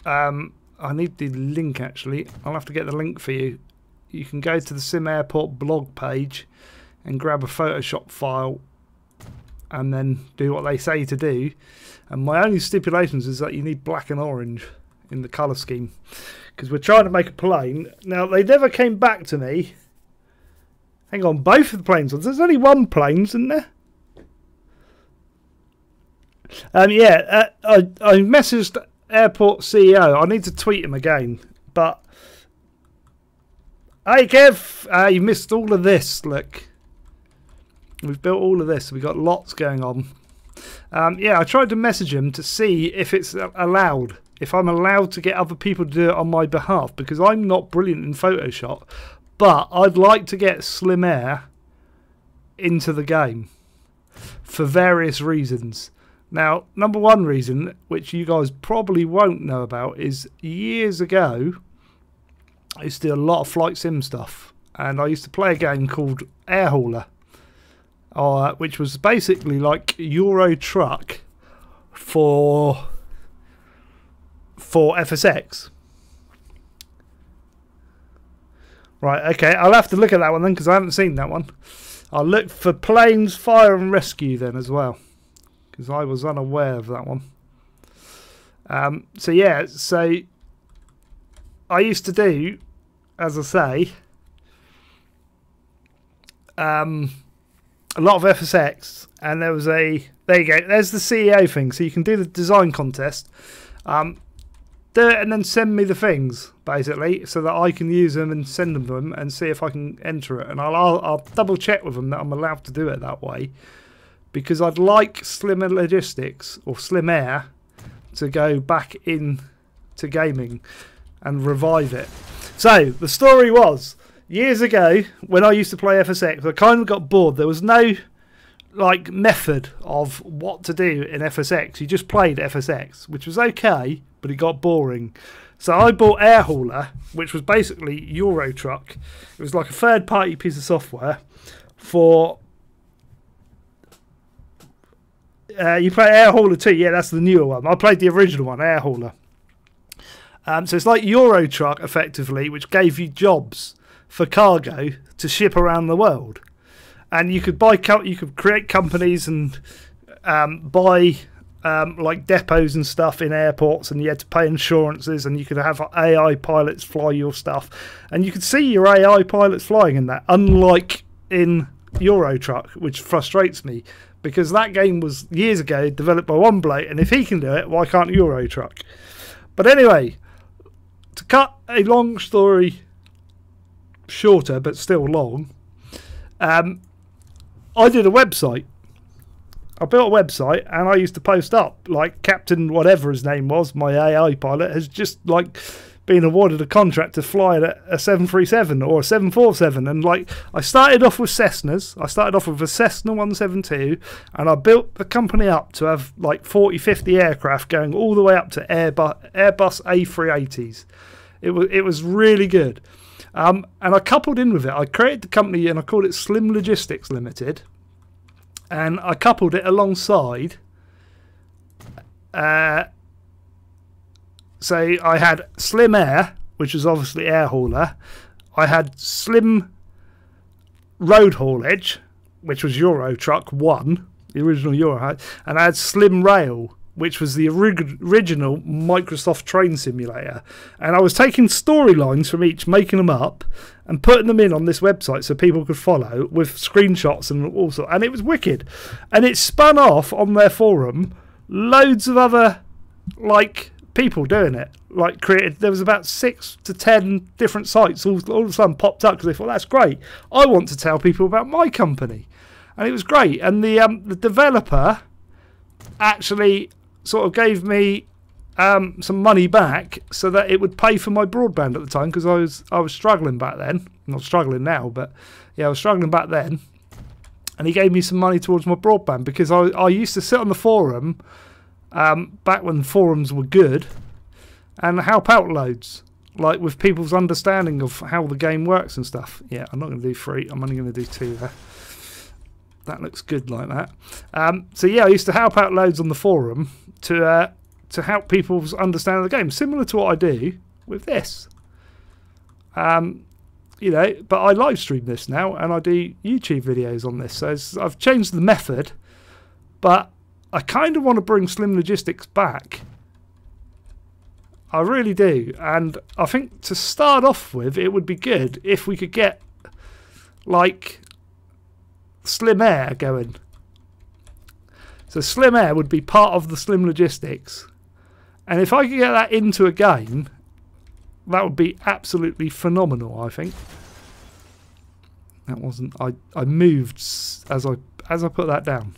A: I need the link actually. I'll have to get the link for you. You can go to the Sim Airport blog page and grab a Photoshop file and then do what they say to do. And my only stipulations is that you need black and orange in the colour scheme, because we're trying to make a plane. Now they never came back to me. Hang on, both of the planes. There's only one plane, isn't there? Yeah, I messaged Airport CEO. I need to tweet him again, but hey Kev, you missed all of this. Look, we've built all of this. We've got lots going on. Yeah, I tried to message him to see if it's allowed, if I'm allowed to get other people to do it on my behalf, because I'm not brilliant in Photoshop, but I'd like to get Slim Air into the game for various reasons. Now, number one reason, which you guys probably won't know about, is years ago I used to do a lot of flight sim stuff, and I used to play a game called Air Hauler, which was basically like Euro Truck for FSX. Right, okay, I'll have to look at that one then, because I haven't seen that one. I'll look for planes, fire and rescue then as well, because I was unaware of that one. So yeah, so I used to do, as I say, a lot of FSX, and there was a, there you go, there's the CEO thing, so you can do the design contest, do it and then send me the things, basically, so that I can use them and send them to them and see if I can enter it, and I'll double check with them that I'm allowed to do it that way, because I'd like Slimmer Logistics, or Slim Air, to go back in to gaming and revive it. So the story was, years ago when I used to play FSX, I kind of got bored. There was no like method of what to do in FSX. You just played FSX, which was okay, but it got boring. So I bought Air Hauler, which was basically Euro Truck. It was like a third-party piece of software for. You play Air Hauler 2, yeah, that's the newer one. I played the original one, Air Hauler. So it's like Euro Truck, effectively, which gave you jobs for cargo to ship around the world. And you could buy, you could create companies and buy like depots and stuff in airports, and you had to pay insurances, and you could have AI pilots fly your stuff, and you could see your AI pilots flying in that, unlike in Euro Truck, which frustrates me. Because that game was years ago developed by one bloke, and if he can do it, why can't Euro Truck? But anyway, to cut a long story shorter, but still long, I did a website. I built a website, and I used to post up, like Captain whatever his name was, my AI pilot, has just like been awarded a contract to fly a 737 or a 747, and like I started off with Cessnas. I started off with a Cessna 172, and I built the company up to have like 40-50 aircraft going all the way up to Airbus A380s. It was really good, and I coupled in with it. I created the company and I called it Slim Logistics Limited, and I coupled it alongside. So I had Slim Air, which was obviously Air Hauler. I had Slim Road Haulage, which was Euro Truck 1, the original Euro, and I had Slim Rail, which was the original Microsoft train simulator. And I was taking storylines from each, making them up, and putting them in on this website so people could follow with screenshots and all sorts. And it was wicked. And it spun off on their forum loads of other, like, people doing it, like created. There was about 6 to 10 different sites all of a sudden popped up because they thought, that's great, I want to tell people about my company. And it was great. And the developer actually sort of gave me some money back so that it would pay for my broadband at the time, because I was struggling back then. I'm not struggling now, but yeah, I was struggling back then. And he gave me some money towards my broadband, because I used to sit on the forum back when forums were good and help out loads, like with people's understanding of how the game works and stuff. Yeah, I'm not going to do 3, I'm only going to do 2 there. That looks good like that. So yeah, I used to help out loads on the forum to help people's understanding of the game, similar to what I do with this. You know, but I live stream this now and I do YouTube videos on this, so I've changed the method, but I kind of want to bring Slim Logistics back. I really do. And I think to start off with, it would be good if we could get, like, Slim Air going. So Slim Air would be part of the Slim Logistics. And if I could get that into a game, that would be absolutely phenomenal, I think. That wasn't... I moved as I put that down.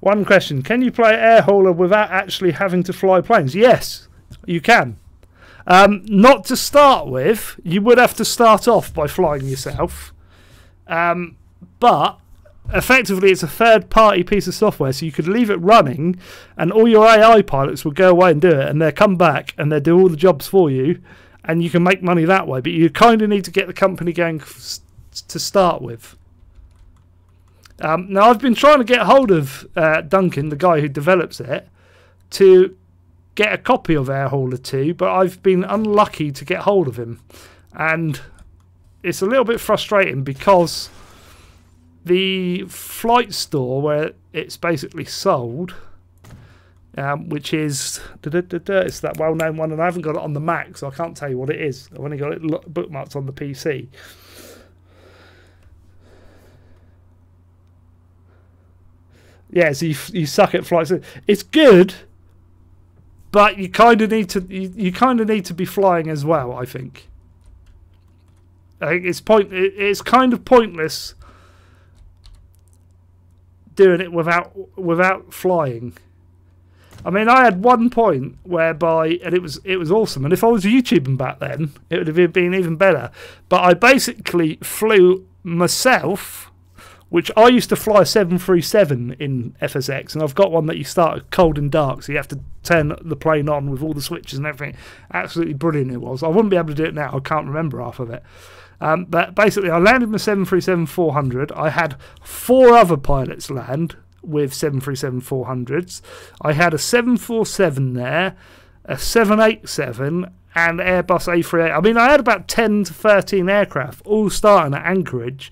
A: One question, can you play Air Hauler without actually having to fly planes? Yes, you can. Not to start with. You would have to start off by flying yourself. But effectively it's a third-party piece of software, so you could leave it running and all your AI pilots will go away and do it, and they'll come back and they'll do all the jobs for you, and you can make money that way. But you kind of need to get the company going to start with. Now, I've been trying to get hold of Duncan, the guy who develops it, to get a copy of Air Hauler 2, but I've been unlucky to get hold of him. And it's a little bit frustrating because the flight store where it's basically sold, which is it's that well-known one, and I haven't got it on the Mac, so I can't tell you what it is. I've only got it bookmarked on the PC. Yeah, so you suck at flights. It's good, but you kind of need to you kind of need to be flying as well. I think it's kind of pointless doing it without flying. I mean, I had one point whereby, and it was awesome. And if I was YouTubing back then, it would have been even better. But I basically flew myself, which I used to fly a 737 in FSX, and I've got one that you start cold and dark, so you have to turn the plane on with all the switches and everything. Absolutely brilliant it was. I wouldn't be able to do it now. I can't remember half of it. But basically, I landed my 737-400. I had 4 other pilots land with 737-400s. I had a 747 there, a 787, and Airbus A380. I mean, I had about 10 to 13 aircraft, all starting at Anchorage,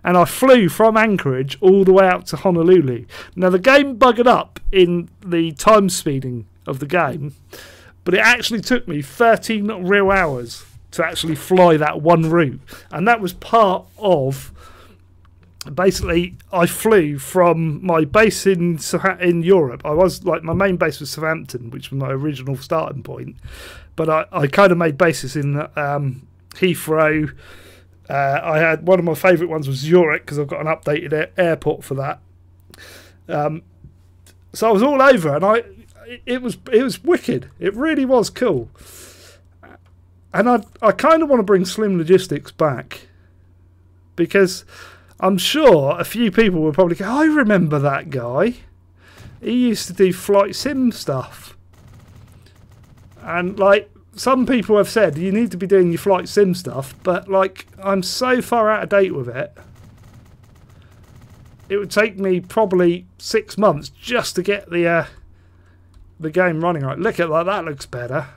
A: and I flew from Anchorage all the way out to Honolulu. Now, the game buggered up in the time speeding of the game, but it actually took me 13 real hours to actually fly that one route, and that was part of... Basically, I flew from my base in Europe. I was like, my main base was Southampton, which was my original starting point. But I kind of made bases in Heathrow. I had one of my favourite ones was Zurich because I've got an updated airport for that. So I was all over, and it was wicked. It really was cool. And I kind of want to bring Slim Logistics back because I'm sure a few people will probably go, I remember that guy. He used to do flight sim stuff. And like some people have said, you need to be doing your flight sim stuff, but like I'm so far out of date with it. It would take me probably 6 months just to get the game running right. Look at that, that looks better.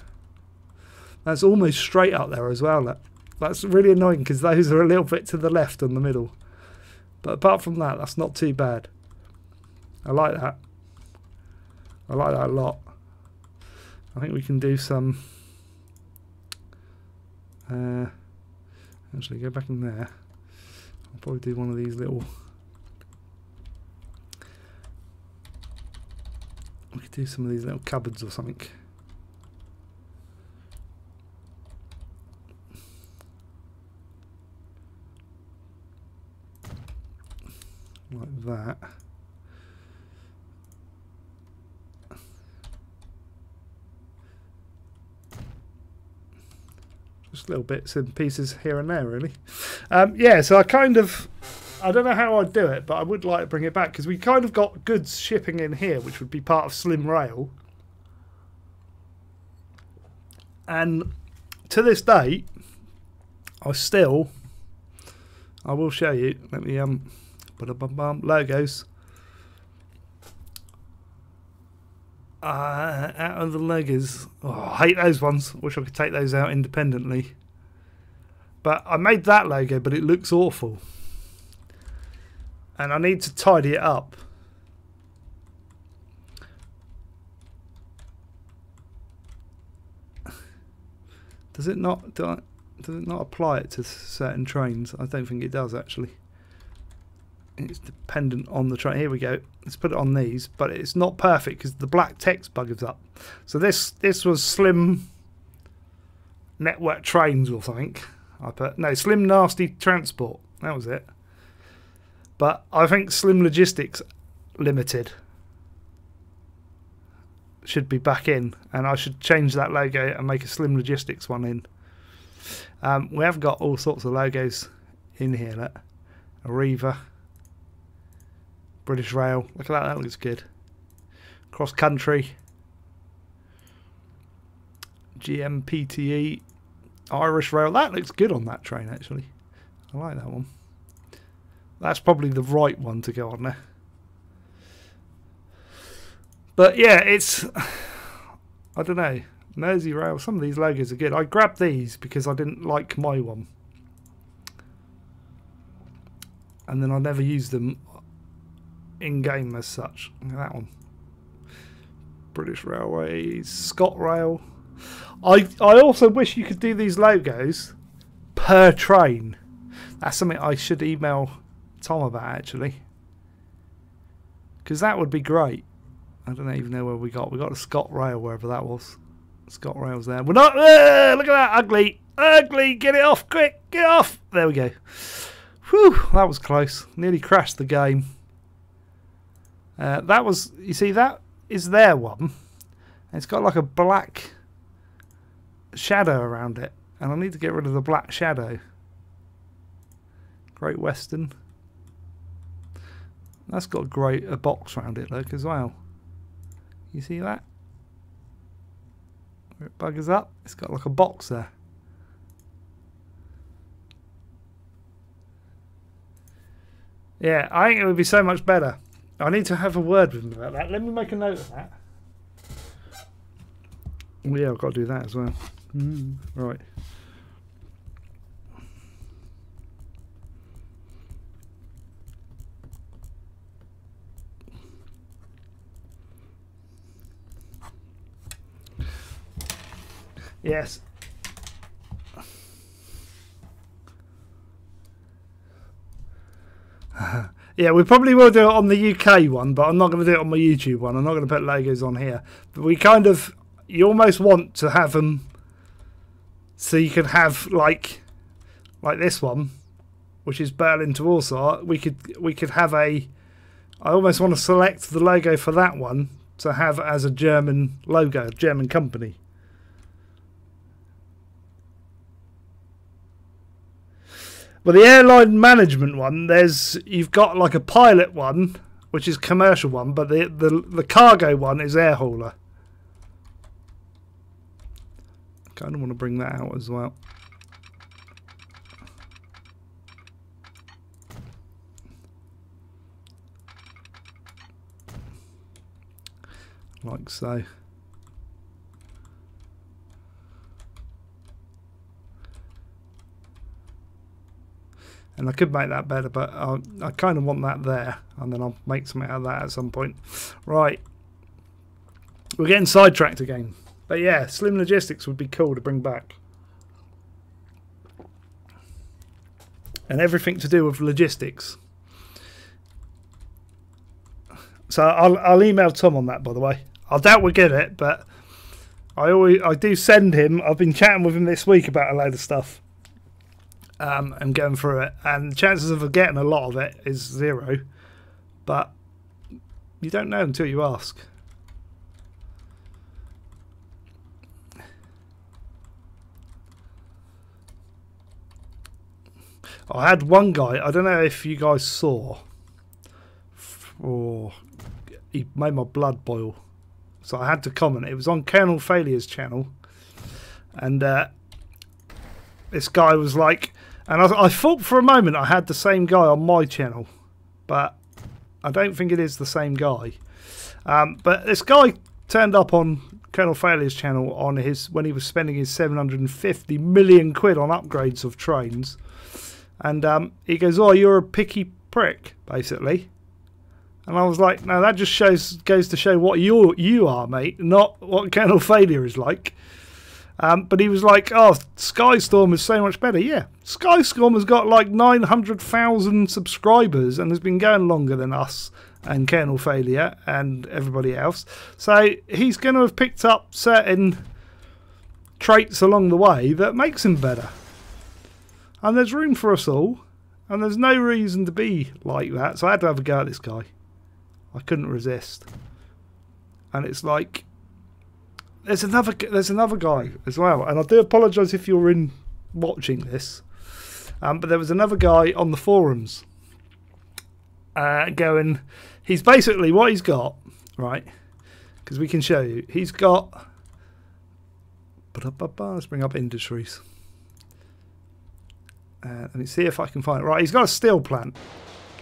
A: That's almost straight up there as well. That's really annoying because those are a little bit to the left on the middle. But apart from that, that's not too bad. I like that. I like that a lot. I think we can do some... actually, go back in there. I'll probably do one of these little... We could do some of these little cupboards or something. Like that. Just little bits and pieces here and there, really. Yeah, so I don't know how I'd do it, but I would like to bring it back because we kind of got goods shipping in here, which would be part of Slim Rail. And to this day, I will show you. Let me logos. Out of the logos, I hate those ones. Wish I could take those out independently. But I made that logo, but it looks awful, and I need to tidy it up. Does it not? Does it not apply it to certain trains? I don't think it does actually. It's dependent on the train. Here we go. Let's put it on these, but it's not perfect because the black text buggers up. So this was Slim Network Trains or something. I put no Slim Nasty Transport. That was it. But I think Slim Logistics Limited should be back in, and I should change that logo and make a Slim Logistics one in. We have got all sorts of logos in here. Look. Arriva. British Rail, look at that, that looks good. Cross Country, GMPTE, Irish Rail, that looks good on that train actually. I like that one. That's probably the right one to go on there. But yeah, it's, I don't know, Mersey Rail, some of these logos are good. I grabbed these because I didn't like my one. and then I never use them in game as such. Look at that one. British Railways, ScotRail. I also wish you could do these logos per train. That's something I should email Tom about, actually, because that would be great. I don't even know where we got. We got a ScotRail, wherever that was. ScotRail's there. We're not. Look at that, ugly, ugly. Get it off, quick, get off. There we go. Whew, that was close. Nearly crashed the game. That was. You see, that is their one. It's got like a black shadow around it, and I need to get rid of the black shadow. Great Western. That's got a box around it, look, as well. You see that? Where it buggers up, it's got like a box there. Yeah, I think it would be so much better. I need to have a word with him about that. Let me make a note of that. Oh, yeah, I've got to do that as well. Right. Yes. Yeah, we probably will do it on the UK one, but I'm not going to do it on my YouTube one. I'm not going to put logos on here. But we kind of, you almost want to have them so you could have like this one, which is Berlin to Warsaw. We could have a, I almost want to select the logo for that one to have as a German logo, German company. Well, the airline management one, you've got like a pilot one, which is commercial one, but the cargo one is air hauler. I kind of want to bring that out as well. Like so. And I could make that better, but I kind of want that there, and then I'll make something out of that at some point. Right. We're getting sidetracked again. But yeah, Slim Logistics would be cool to bring back. And everything to do with logistics. So I'll email Tom on that, by the way. I doubt we'll get it, but I do send him. I've been chatting with him this week about a load of stuff. And going through it, and the chances of getting a lot of it is 0, but you don't know until you ask. I had one guy, I don't know if you guys saw, he made my blood boil, so I had to comment. It was on Colonel Failure's channel, and this guy was like, and I thought for a moment I had the same guy on my channel, but I don't think it is the same guy. But this guy turned up on Colonel Failure's channel on when he was spending his 750 million quid on upgrades of trains, and he goes, "Oh, you're a picky prick," basically. And I was like, "No, that just goes to show what you are, mate, not what Colonel Failure is like." But he was like, "Oh, Skystorm is so much better." Yeah, Skystorm has got like 900,000 subscribers and has been going longer than us and Colonel Failure and everybody else. So he's going to have picked up certain traits along the way that makes him better. And there's room for us all. And there's no reason to be like that. So I had to have a go at this guy. I couldn't resist. And it's like, there's another guy as well, and I do apologise if you're watching this, but there was another guy on the forums going. He's basically what he's got, right? Because we can show you. He's got. Let's bring up industries. Let me see if I can find it. Right, he's got a steel plant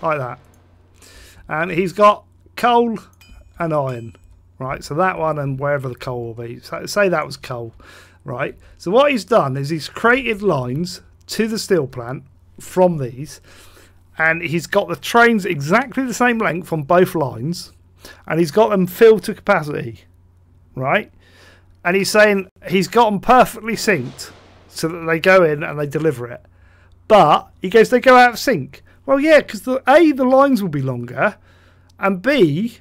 A: like that, and he's got coal and iron. Right, so that one and wherever the coal will be. So say that was coal, right? So what he's done is he's created lines to the steel plant from these, and he's got the trains exactly the same length on both lines, and he's got them filled to capacity, right? And he's saying he's got them perfectly synced so that they go in and they deliver it. But he goes, they go out of sync. Well, yeah, because A, the lines will be longer, and B,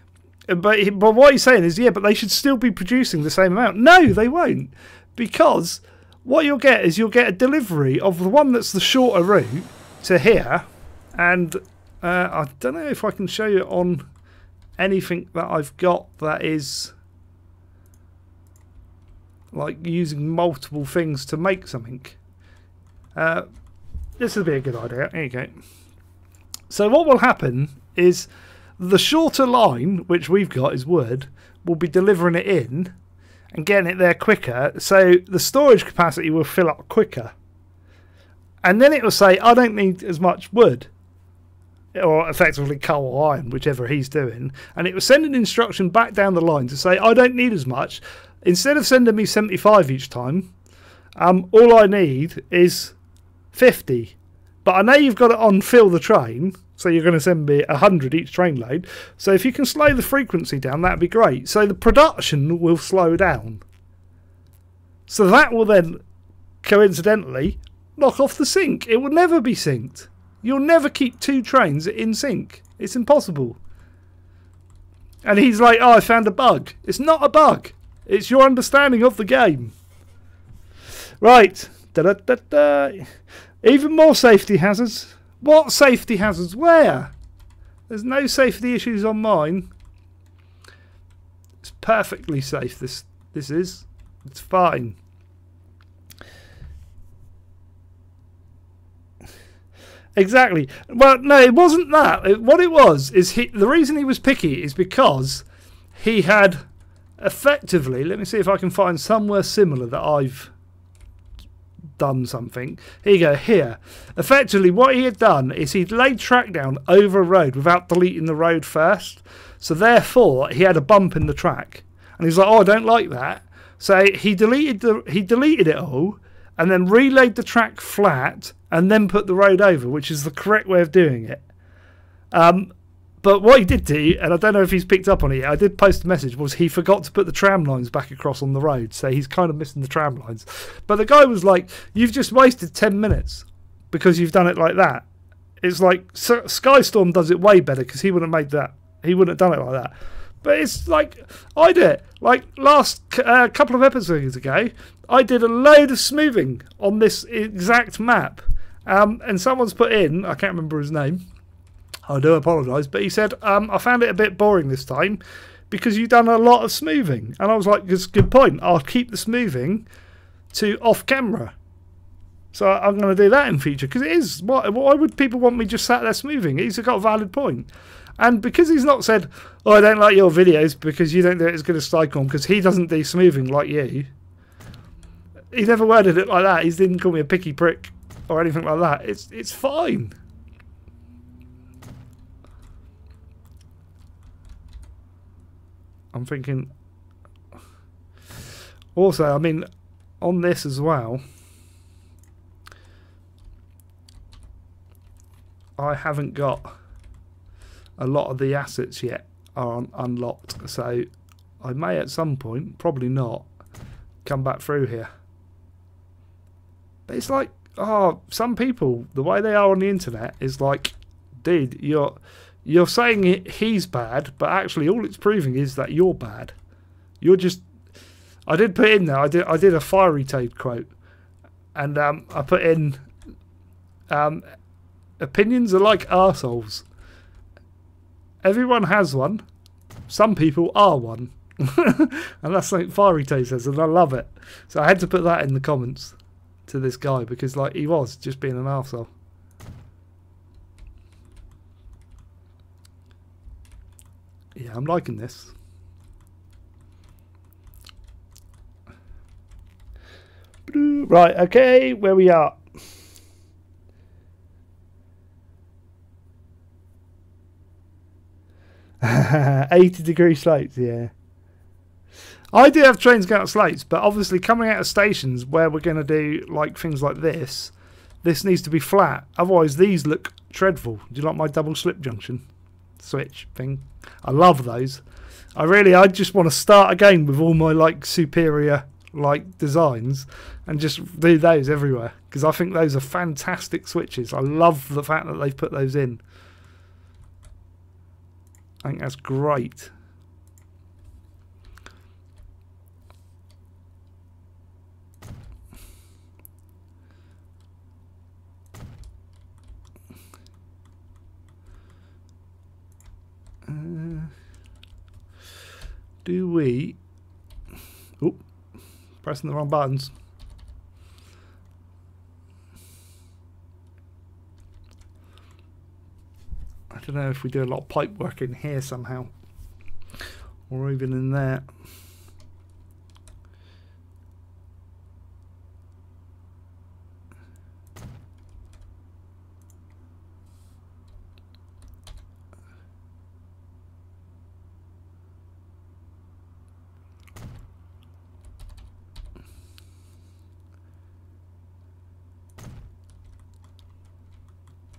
A: but what he's saying is, yeah, but they should still be producing the same amount. No, they won't, because what you'll get is you'll get a delivery of the one that's the shorter route to here, and I don't know if I can show you on anything that I've got that is like using multiple things to make something. This would be a good idea. There you go. So what will happen is the shorter line, which we've got is wood, will be delivering it in and getting it there quicker, so the storage capacity will fill up quicker. And then it will say, I don't need as much wood, or effectively coal or iron, whichever he's doing, and it will send an instruction back down the line to say, I don't need as much. Instead of sending me 75 each time, all I need is 50. But I know you've got to unfill the train, so you're going to send me 100 each train load. So if you can slow the frequency down, that'd be great. So the production will slow down. So that will then, coincidentally, knock off the sync. It will never be synced. You'll never keep two trains in sync. It's impossible. And he's like, oh, I found a bug. It's not a bug. It's your understanding of the game. Right. Da-da-da-da. Even more safety hazards. What safety hazards? Where? There's no safety issues on mine. It's perfectly safe. This is. It's fine. Exactly. Well, no, it wasn't that. What it was is the reason he was picky is because he had effectively. Let me see if I can find somewhere similar that I've done something. Here you go. Here, effectively, what he had done is he'd laid track down over a road without deleting the road first. So therefore, he had a bump in the track, and he's like, "Oh, I don't like that." So he deleted it all, and then relayed the track flat, and then put the road over, which is the correct way of doing it. But what he did do, and I don't know if he's picked up on it yet, I did post a message, was he forgot to put the tram lines back across on the road. So he's kind of missing the tram lines. But the guy was like, you've just wasted 10 minutes because you've done it like that. It's like, Skystorm does it way better because he wouldn't have made that. He wouldn't have done it like that. But it's like, I did it. Like last couple of episodes ago, I did a load of smoothing on this exact map. And someone's put in, I can't remember his name, I do apologise, but he said, I found it a bit boring this time because you've done a lot of smoothing. And I was like, that's a good point. I'll keep the smoothing to off camera. So I'm going to do that in future because it is. Why would people want me just sat there smoothing? He's got a valid point. And because he's not said, oh, I don't like your videos because you don't do it as good as Slycorn because he doesn't do smoothing like you. He never worded it like that. He didn't call me a picky prick or anything like that. It's fine. I'm thinking also, I mean, on this as well, I haven't got a lot of the assets yet are unlocked, so I may at some point, probably not, come back through here. But it's like, oh, some people, the way they are on the internet is like, dude, you're saying he's bad, but actually all it's proving is that you're bad. You're just... I did put in there, I did a Fiery Toad quote. And I put in... opinions are like arseholes. Everyone has one. Some people are one. And that's like Fiery Toad says, and I love it. So I had to put that in the comments to this guy, because like he was just being an arsehole. Yeah, I'm liking this. Right, okay, where we are. $80 slates, yeah. I do have trains going out of slates, but obviously coming out of stations where we're going to do like things like this needs to be flat. Otherwise, these look dreadful. Do you like my double slip junction switch thing? I love those. I just want to start again with all my like superior like designs and just do those everywhere, because I think those are fantastic switches. I love the fact that they've put those in. I think that's great. Do we... Oop, pressing the wrong buttons. I don't know if we do a lot of pipe work in here somehow, or even in there.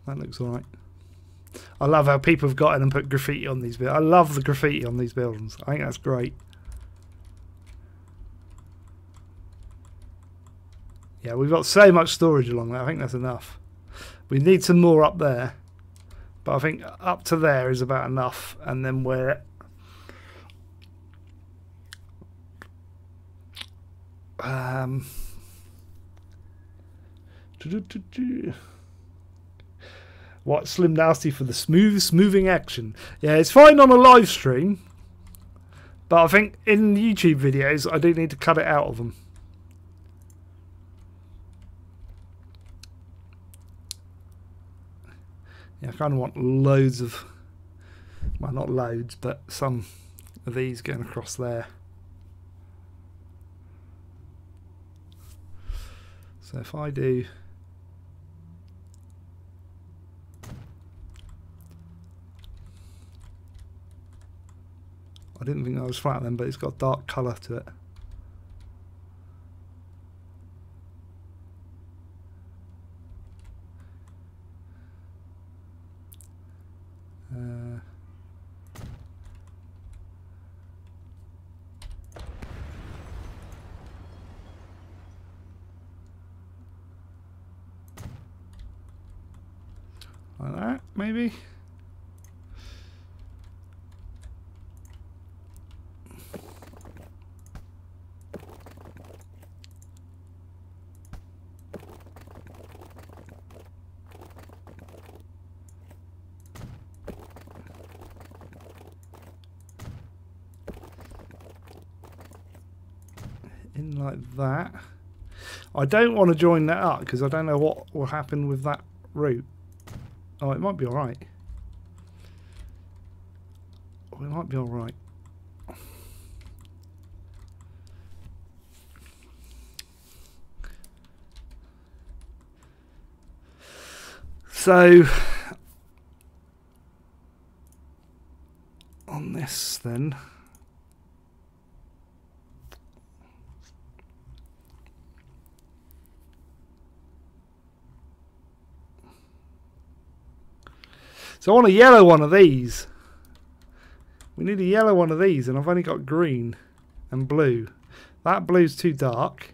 A: That looks alright. I love how people have got in and put graffiti on these buildings. I love the graffiti on these buildings. I think that's great. Yeah, we've got so much storage along there. I think that's enough. We need some more up there, but I think up to there is about enough. And then we're... What, Slim Nasty for the smoothing action. Yeah, it's fine on a live stream, but I think in YouTube videos I do need to cut it out of them. Yeah, I kind of want loads of, well, not loads, but some of these going across there. So if I do... I didn't think that was flat then, but it's got dark colour to it. Like that, maybe. In like that. I don't want to join that up because I don't know what will happen with that route. Oh, it might be alright. Oh, it might be alright. So, on this then. So I want a yellow one of these. We need a yellow one of these, and I've only got green and blue. That blue's too dark.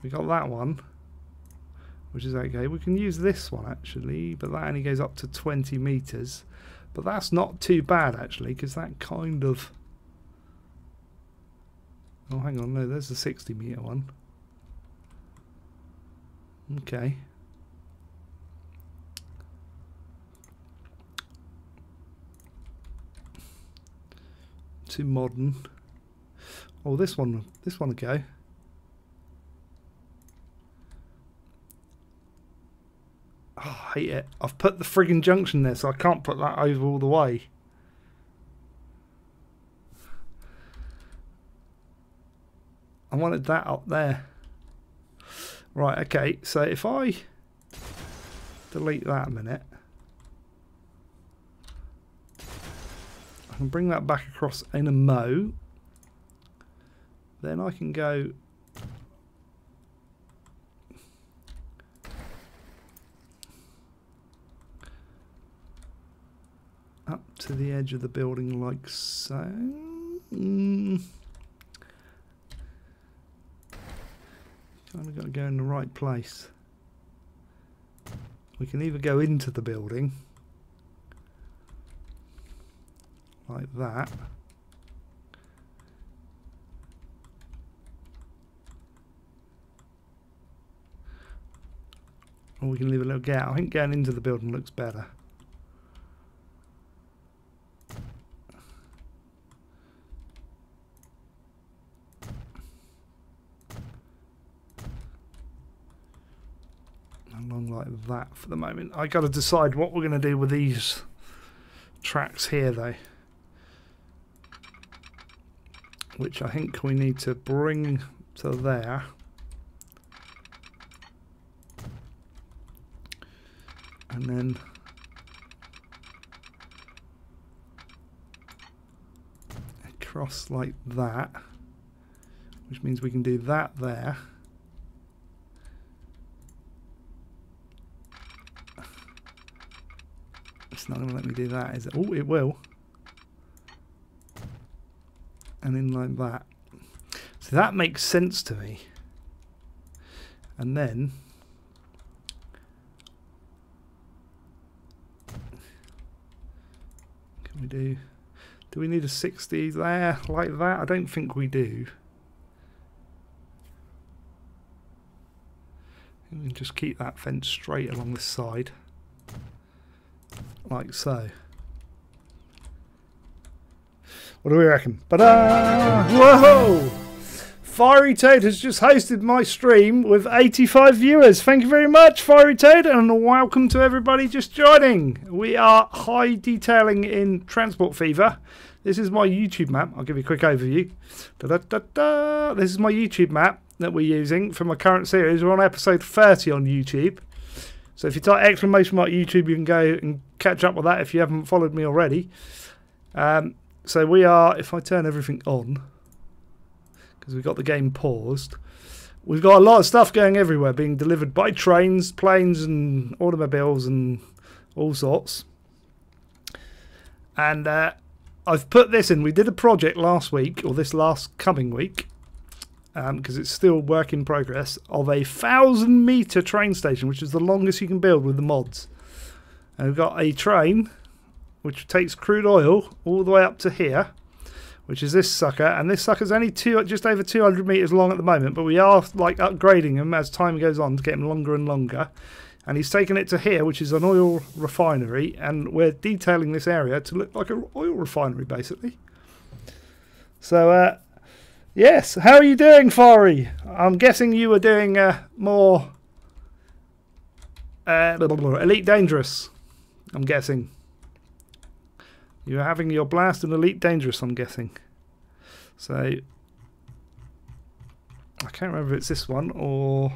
A: We got that one, which is okay. We can use this one actually, but that only goes up to 20 meters. But that's not too bad actually, because that kind of... Oh, hang on, no, there's the 60 meter one. Okay. Too modern. Oh, this one will go. Oh, I hate it. I've put the friggin' junction there, so I can't put that over all the way. I wanted that up there. Right, okay, so if I delete that a minute, I can bring that back across in a mo. Then I can go to the edge of the building like so. Kind of got to go in the right place. We can either go into the building like that, or we can leave a little gap. I think going into the building looks better. Along like that for the moment. I got to decide what we're going to do with these tracks here, though, which I think we need to bring to there. And then across like that, which means we can do that there. It's not going to let me do that, is it? Oh, it will. And in like that. So that makes sense to me. And then can we do we need a 60 there like that? I don't think we do. We can just keep that fence straight along the side. Like so. What do we reckon? Ba-da! Whoa! Fiery Toad has just hosted my stream with 85 viewers. Thank you very much, Fiery Toad, and welcome to everybody just joining. We are high detailing in Transport Fever. This is my YouTube map. I'll give you a quick overview. Da-da-da-da. This is my YouTube map that we're using for my current series. We're on episode 30 on YouTube. So if you type exclamation mark YouTube, you can go and catch up with that if you haven't followed me already. So we are, if I turn everything on, because we've got the game paused, we've got a lot of stuff going everywhere, being delivered by trains, planes and automobiles and all sorts. And I've put this in. We did a project last week, or this last coming week, because it's still work in progress, of a 1,000-metre train station, which is the longest you can build with the mods. And we've got a train which takes crude oil all the way up to here, which is this sucker, and this sucker's only just over 200 metres long at the moment, but we are like upgrading him as time goes on to get him longer and longer. And he's taken it to here, which is an oil refinery, and we're detailing this area to look like an oil refinery, basically. So, yes, how are you doing, Fari? I'm guessing you were doing more Elite Dangerous, I'm guessing. You were having your blast in Elite Dangerous, I'm guessing. So, I can't remember if it's this one or...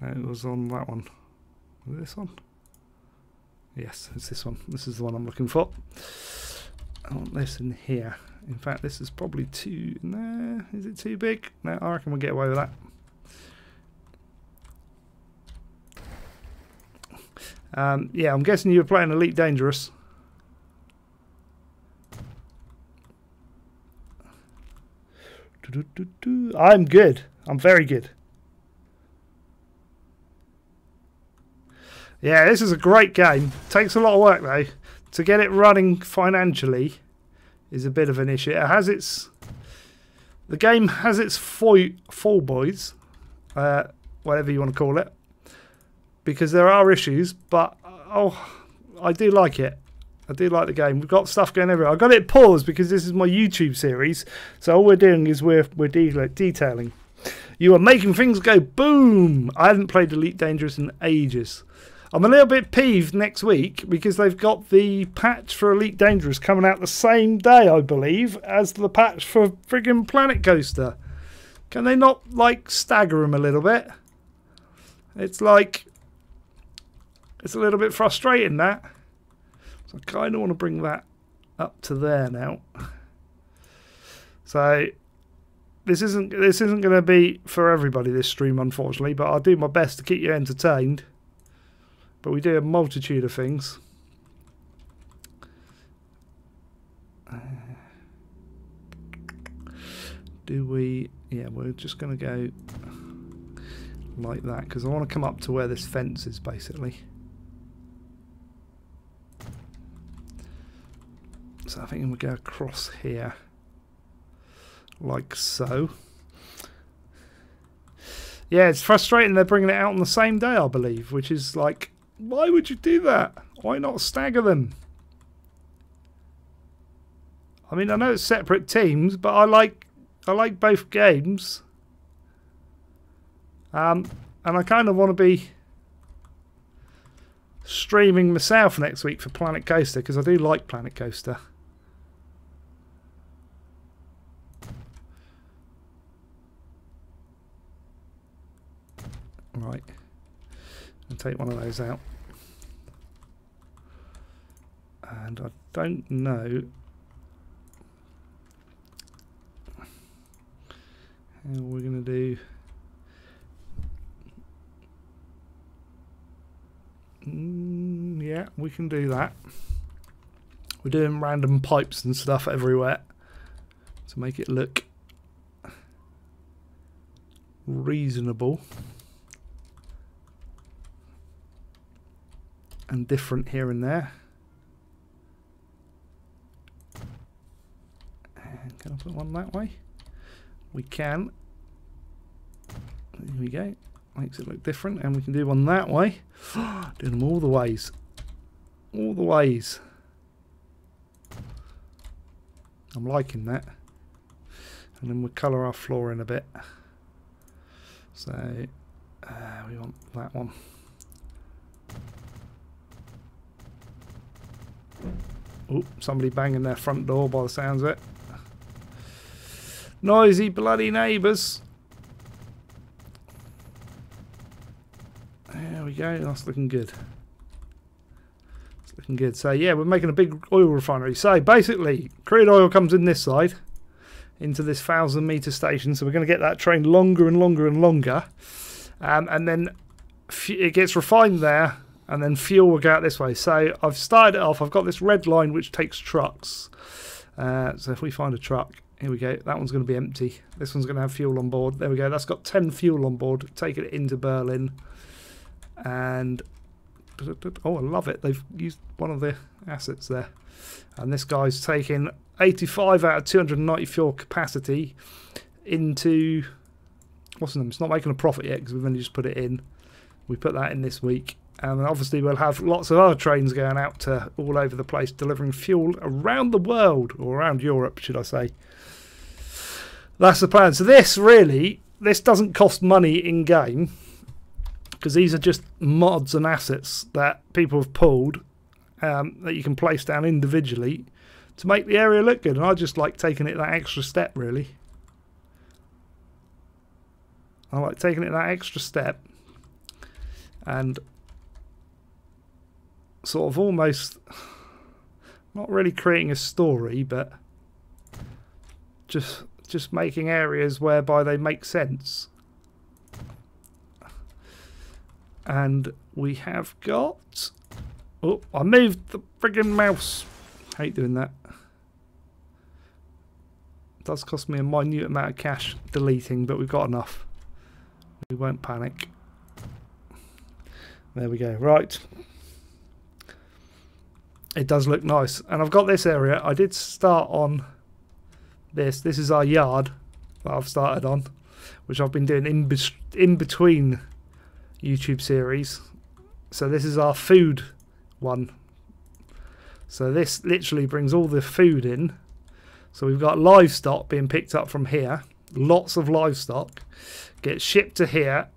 A: No, it was on that one. Was it this one? Yes, it's this one. This is the one I'm looking for. I want this in here. In fact, this is probably too... No, is it too big? No, I reckon we'll get away with that. Yeah, I'm guessing you were playing Elite Dangerous. I'm good. I'm very good. Yeah, this is a great game. Takes a lot of work though. To get it running financially is a bit of an issue. It has its... The game has its fall boys, whatever you want to call it, because there are issues, but oh, I do like it. I do like the game. We've got stuff going everywhere. I got it paused because this is my YouTube series, so all we're doing is we're detailing. You are making things go boom. I haven't played Elite Dangerous in ages. I'm a little bit peeved next week because they've got the patch for Elite Dangerous coming out the same day, I believe, as the patch for friggin' Planet Coaster. Can they not, like, stagger them a little bit? It's like... It's a little bit frustrating, that. So I kind of want to bring that up to there now. So... This isn't going to be for everybody, this stream, unfortunately, but I'll do my best to keep you entertained. But we do a multitude of things. do we... Yeah, we're just going to go like that, because I want to come up to where this fence is, basically. So I think we'll go across here, like so. Yeah, it's frustrating they're bringing it out on the same day, I believe, which is like, why would you do that? Why not stagger them? I mean, I know it's separate teams, but I like both games. And I kind of want to be streaming myself next week for Planet Coaster, because I do like Planet Coaster. Right, I'll take one of those out. And I don't know how we're going to do. Yeah, we can do that. We're doing random pipes and stuff everywhere to make it look reasonable and different here and there. And can I put one that way? We can. There we go. Makes it look different, and we can do one that way. Doing them all the ways. All the ways. I'm liking that. And then we'll colour our floor in a bit. So we want that one. Oh, somebody banging their front door by the sounds of it. Noisy bloody neighbours. There we go, that's looking good. It's looking good. So yeah, we're making a big oil refinery. So basically, crude oil comes in this side, into this 1,000-metre station. So we're going to get that train longer and longer and longer. And then it gets refined there, and then fuel will go out this way. So I've started it off. I've got this red line which takes trucks. So if we find a truck, here we go. That one's going to be empty. This one's going to have fuel on board. There we go. That's got 10 fuel on board. Taking it into Berlin. And oh, I love it. They've used one of the assets there. And this guy's taking 85 out of 294 capacity into... What's the name? It's not making a profit yet because we've only just put it in. We put that in this week. And obviously we'll have lots of other trains going out to all over the place, delivering fuel around the world, or around Europe, should I say. That's the plan. So this doesn't cost money in-game, because these are just mods and assets that people have pulled that you can place down individually to make the area look good. And I just like taking it that extra step, really. I like taking it that extra step and sort of almost not really creating a story, but just making areas whereby they make sense. And we have got... Oh, I moved the friggin' mouse. Hate doing that. It does cost me a minute amount of cash deleting, but we've got enough. We won't panic. There we go. Right. It does look nice. And I've got this area. I did start on this. This is our yard that I've started on, which I've been doing in between YouTube series. So this is our food one. So this literally brings all the food in. So we've got livestock being picked up from here. Lots of livestock. Gets shipped to here,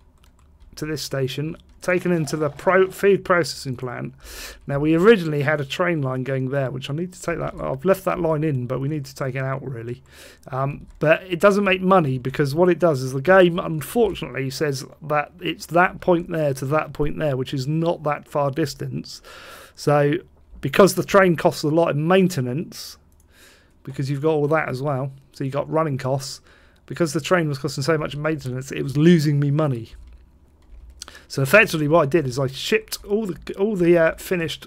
A: to this station, taken into the food processing plant. Now we originally had a train line going there, which I need to take that. I've left that line in, but we need to take it out really. But it doesn't make money, because what it does is the game unfortunately says that it's that point there to that point there, which is not that far distance. So because the train costs a lot in maintenance, because you've got all that as well, so you've got running costs. Because the train was costing so much in maintenance, it was losing me money. So effectively what I did is I shipped all the finished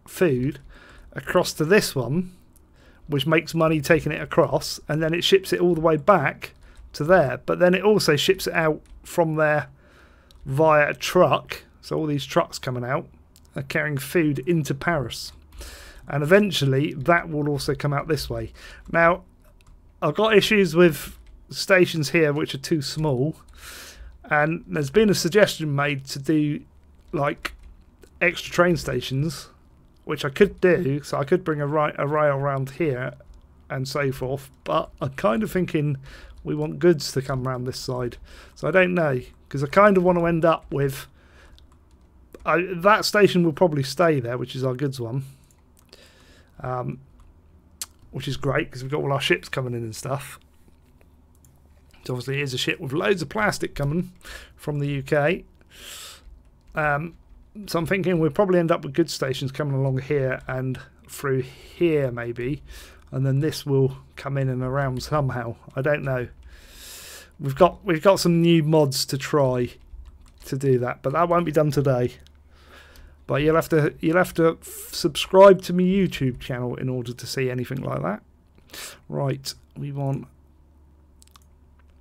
A: food across to this one, which makes money taking it across, and then it ships it all the way back to there. But then it also ships it out from there via a truck. So all these trucks coming out are carrying food into Paris. And eventually that will also come out this way. Now, I've got issues with stations here which are too small. And there's been a suggestion made to do like extra train stations, which I could do. So I could bring a rail around here and so forth. But I'm kind of thinking we want goods to come around this side. So I don't know, because I kind of want to end up with... that station will probably stay there, which is our goods one. Which is great, because we've got all our ships coming in and stuff. So obviously here's a ship with loads of plastic coming from the UK. So I'm thinking we'll probably end up with goods stations coming along here and through here maybe. And then this will come in and around somehow. I don't know. We've got some new mods to try to do that, but that won't be done today. But you'll have to subscribe to my YouTube channel in order to see anything like that. Right, we want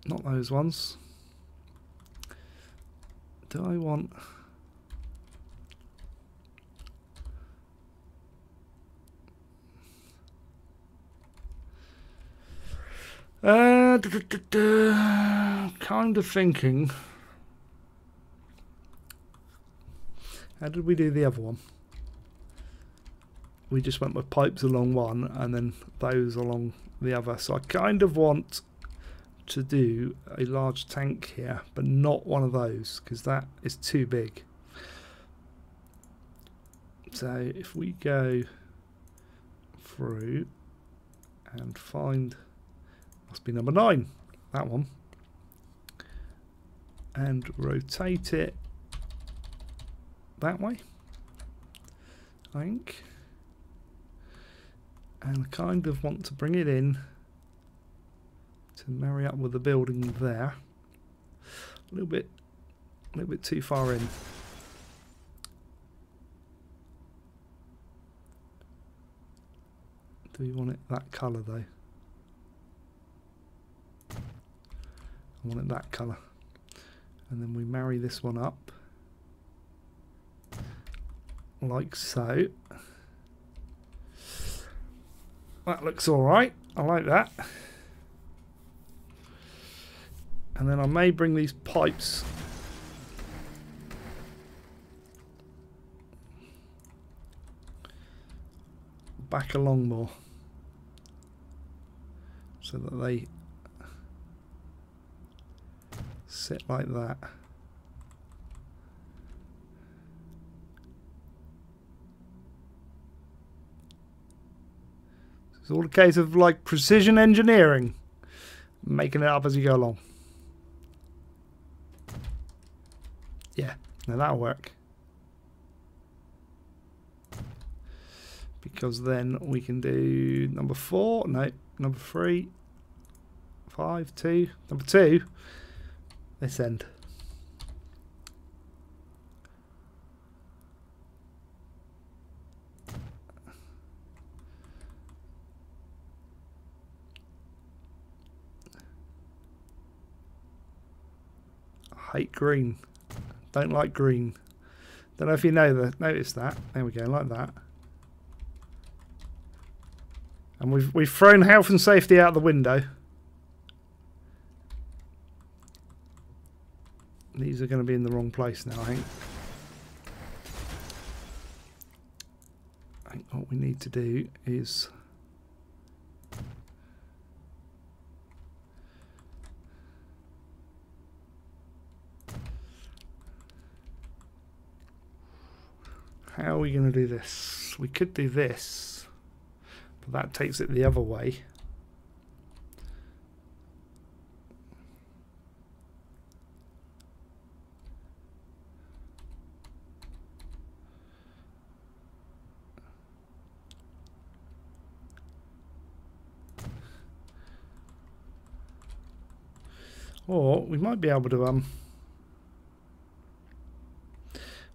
A: not those ones. Do I want... kind of thinking... How did we do the other one? We just went with pipes along one and then those along the other. So I kind of want to do a large tank here, but not one of those, because that is too big. So if we go through and find, must be number 9, that one, and rotate it that way, I think. And I kind of want to bring it in to marry up with the building there. A little bit too far in. Do we want it that colour though? I want it that colour. And then we marry this one up like so. That looks alright. I like that. And then I may bring these pipes back along more so that they sit like that. It's all a case of like precision engineering, making it up as you go along. Yeah, now that'll work. Because then we can do number 4, no, number 3, 5, 2, number 2, this end. I hate green. Don't like green. Don't know if you notice that. There we go, like that. And we've thrown health and safety out the window. These are going to be in the wrong place now, I think. I think what we need to do is how are we going to do this? We could do this, but that takes it the other way. Or we might be able to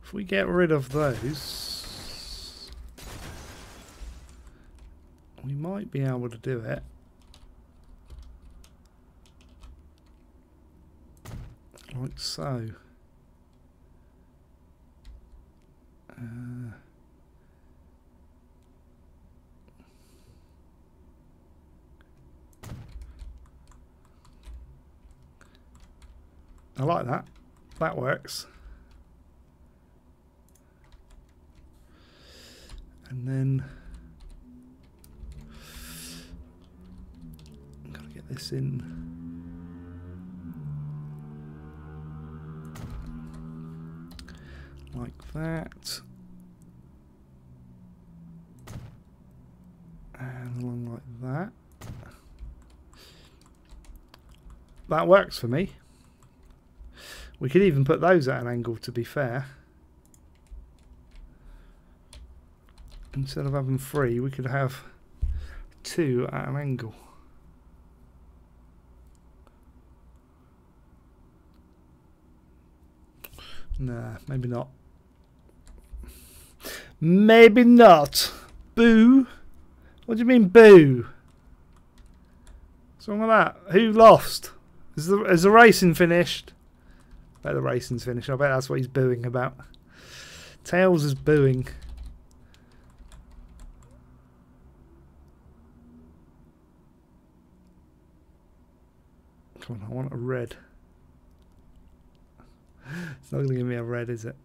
A: if we get rid of those, we might be able to do it. Like so. I like that. That works. And then I'm gonna get this in. Like that. And along like that. That works for me. We could even put those at an angle, to be fair. Instead of having 3, we could have 2 at an angle. Nah, maybe not. Maybe not. Boo. What do you mean, boo? What's wrong with that? Who lost? Is the racing finished? I bet the racing's finished. I bet that's what he's booing about. Tails is booing. Come on, I want a red. It's not going to give me a red, is it?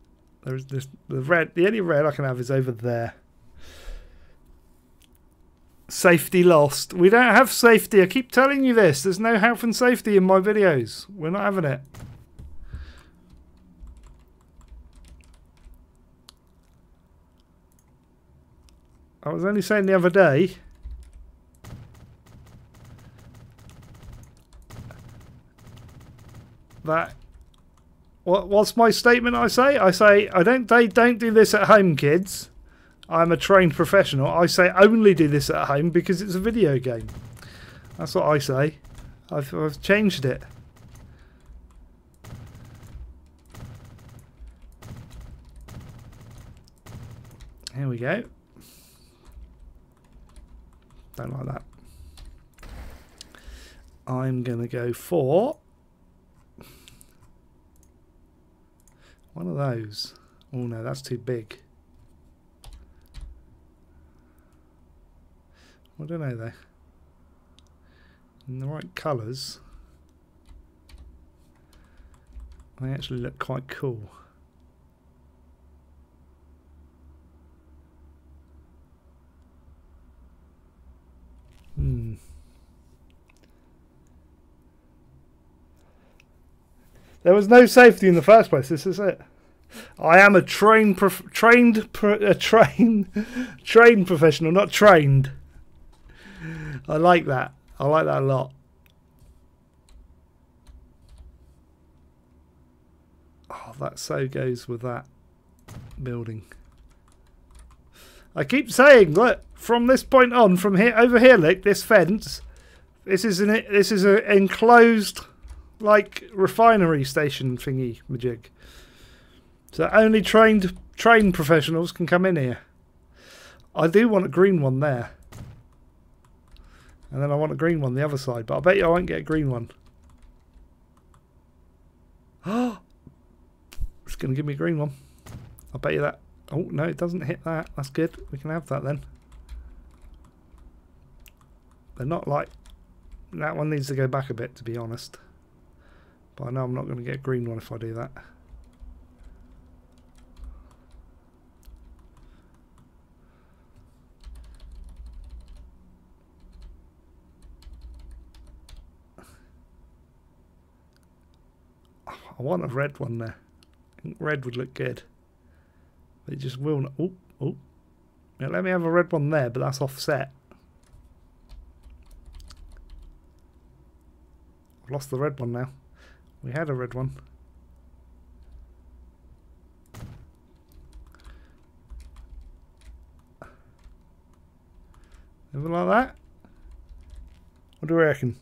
A: There's this, the red. The only red I can have is over there. Safety lost. We don't have safety. I keep telling you this. There's no health and safety in my videos. We're not having it. I was only saying the other day that what's my statement? I say don't do this at home, kids. I'm a trained professional. I say only do this at home because it's a video game. That's what I say. I've changed it. Here we go. Don't like that. I'm going to go for one of those. Oh no, that's too big. I don't know though. In the right colours, they actually look quite cool. There was no safety in the first place. This is it. I am a trained professional, not trained. I like that. I like that a lot. Oh, that so goes with that building. I keep saying, look, from this point on, from here over here, look, this fence. This is an enclosed, like, refinery station thingy majig. So only trained professionals can come in here. I do want a green one there. And then I want a green one the other side, but I bet you I won't get a green one. Oh, it's going to give me a green one. I'll bet you that. Oh, no, it doesn't hit that. That's good. We can have that then. They're not like... That one needs to go back a bit, to be honest. But I know I'm not going to get a green one if I do that. I want a red one there. I think red would look good. But it just will not. Oh, oh. Now let me have a red one there, but that's offset. I've lost the red one now. We had a red one. Something like that? What do you reckon?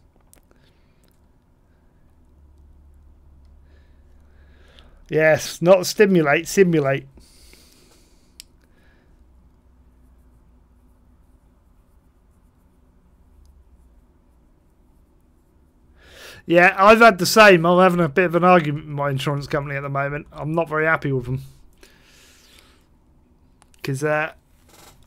A: Yes, not stimulate, simulate. Yeah, I've had the same. I'm having a bit of an argument with my insurance company at the moment. I'm not very happy with them. Because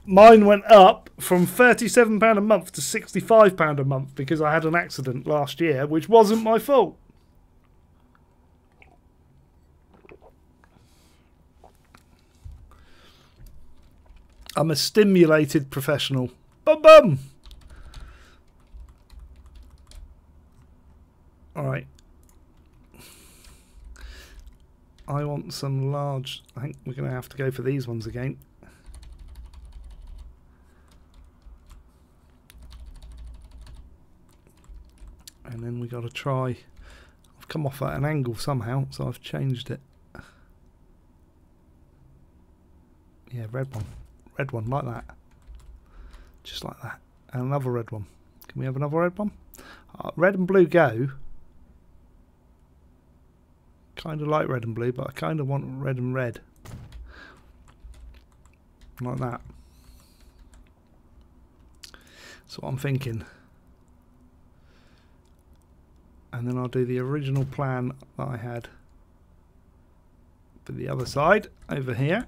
A: mine went up from £37 a month to £65 a month because I had an accident last year, which wasn't my fault. I'm a stimulated professional. Bum bum! Alright. I want some large... I think we're going to have to go for these ones again. And then we got to try... I've come off at an angle somehow, so I've changed it. Yeah, red one. Red one, like that. Just like that. And another red one. Can we have another red one? Red and blue go. Kind of like red and blue, but I kind of want red and red. Like that. That's what I'm thinking. And then I'll do the original plan that I had for the other side over here.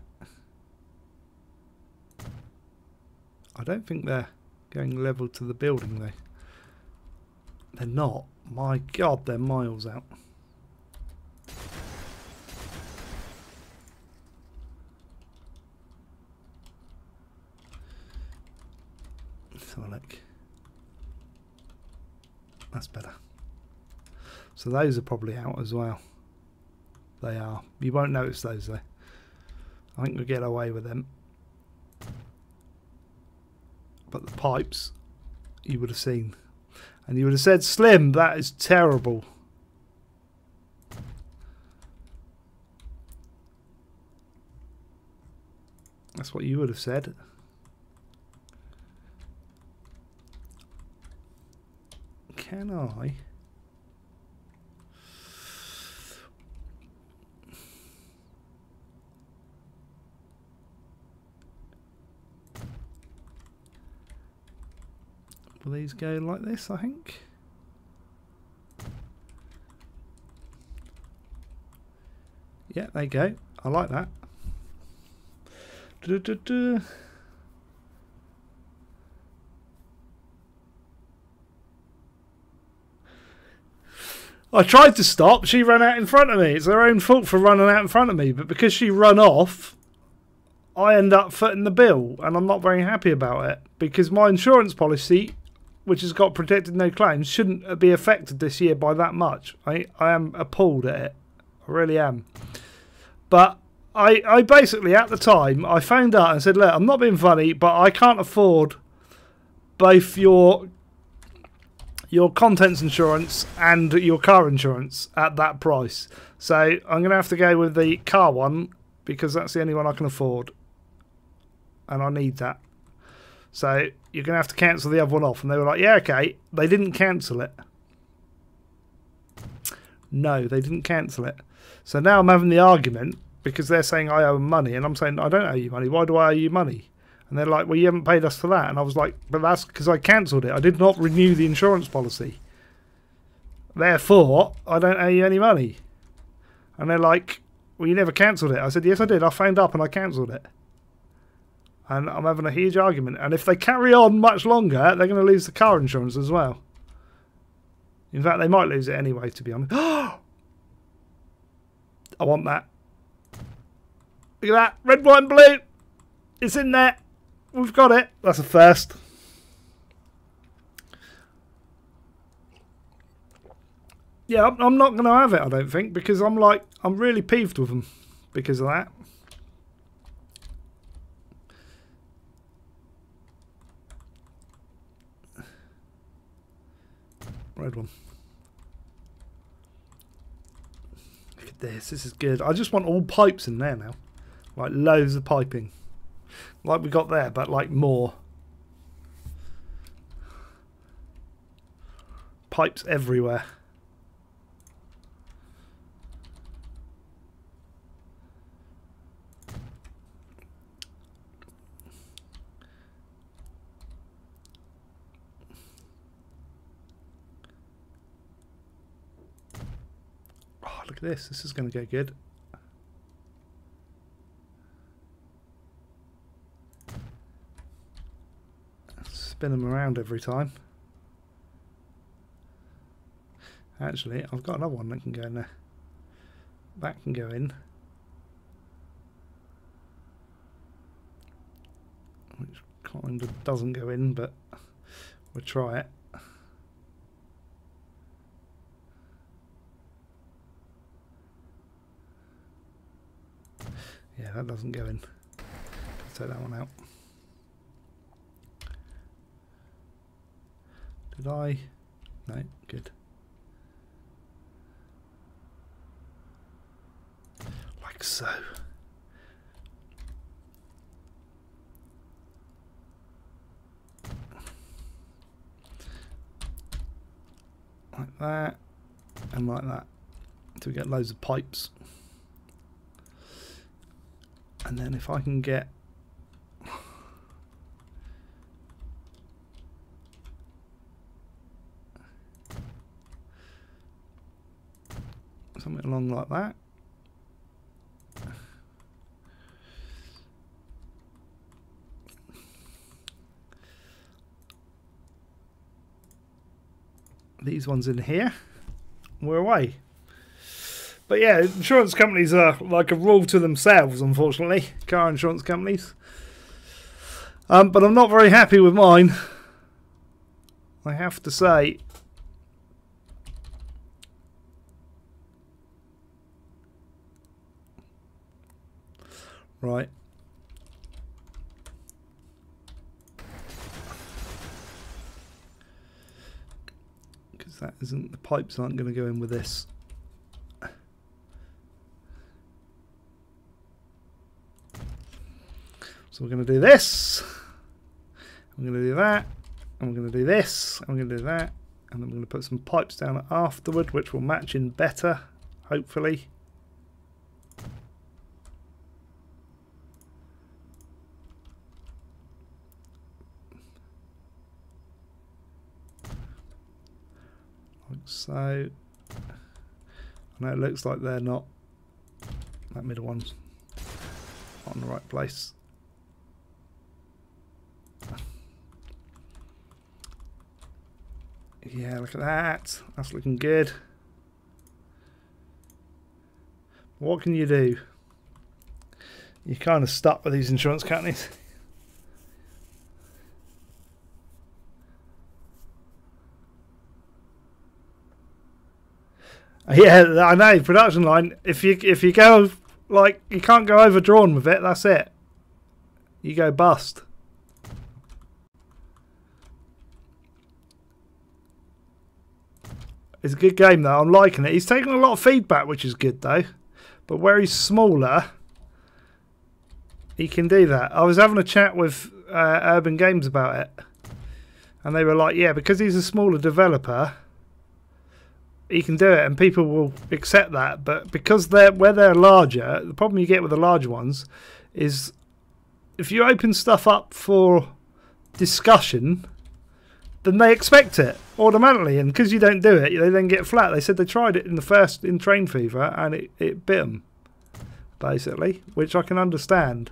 A: I don't think they're going level to the building though. They're not. My God, they're miles out. Let's have a look. That's better. So those are probably out as well. They are. You won't notice those though. I think we'll get away with them. But the pipes, you would have seen. And you would have said, Slim, that is terrible. That's what you would have said. Can I? Will these go like this, I think? Yeah, there you go. I like that. I tried to stop. She ran out in front of me. It's her own fault for running out in front of me. But because she run off, I end up footing the bill. And I'm not very happy about it. Because my insurance policy, which has got protected no claims, shouldn't be affected this year by that much. I am appalled at it. I really am. But I basically, at the time, I phoned out and said, look, I'm not being funny, but I can't afford both your contents insurance and your car insurance at that price. So I'm going to have to go with the car one because that's the only one I can afford. And I need that. So you're going to have to cancel the other one off. And they were like, yeah, okay. They didn't cancel it. No, they didn't cancel it. So now I'm having the argument because they're saying I owe them money. And I'm saying, I don't owe you money. Why do I owe you money? And they're like, well, you haven't paid us for that. And I was like, but that's because I cancelled it. I did not renew the insurance policy. Therefore, I don't owe you any money. And they're like, well, you never cancelled it. I said, yes, I did. I phoned up and I cancelled it. And I'm having a huge argument. And if they carry on much longer, they're going to lose the car insurance as well. In fact, they might lose it anyway, to be honest. I want that. Look at that. Red, white and blue. It's in there. We've got it. That's a first. Yeah, I'm not going to have it, I don't think, because I'm really peeved with them because of that. Red one. Look at this. This is good. I just want all pipes in there now. Like loads of piping. Like we got there, but like more. Pipes everywhere. at this. This is going to go good. Spin them around every time. Actually, I've got another one that can go in there. That can go in. Which kind of doesn't go in, but we'll try it. Yeah, that doesn't go in. Take that one out. Did I? No, good. Like so. Like that, and like that. So we get loads of pipes. And then if I can get something along like that. These ones in here, we're away. But yeah, insurance companies are like a rule to themselves, unfortunately, car insurance companies. But I'm not very happy with mine, I have to say. Right. Because that isn't, the pipes aren't going to go in with this. So we're going to do this, I'm going to do that, and we're going to do this, and we're going to do that, and then we're going to put some pipes down afterward, which will match in better, hopefully. Like so. I know it looks like they're not, that middle one's not in the right place. Yeah, look at that. That's looking good. What can you do? You're kind of stuck with these insurance companies. Yeah, I know. Production line. If you go like you can't go overdrawn with it, that's it. You go bust. It's a good game though. I'm liking it. He's taking a lot of feedback, which is good though. But where he's smaller, he can do that. I was having a chat with Urban Games about it, and they were like, "Yeah, because he's a smaller developer, he can do it, and people will accept that. But because where they're larger, the problem you get with the larger ones is if you open stuff up for discussion, then they expect it automatically, and because you don't do it, they then get flat." They said they tried it in Train Fever, and it bit them, basically, which I can understand.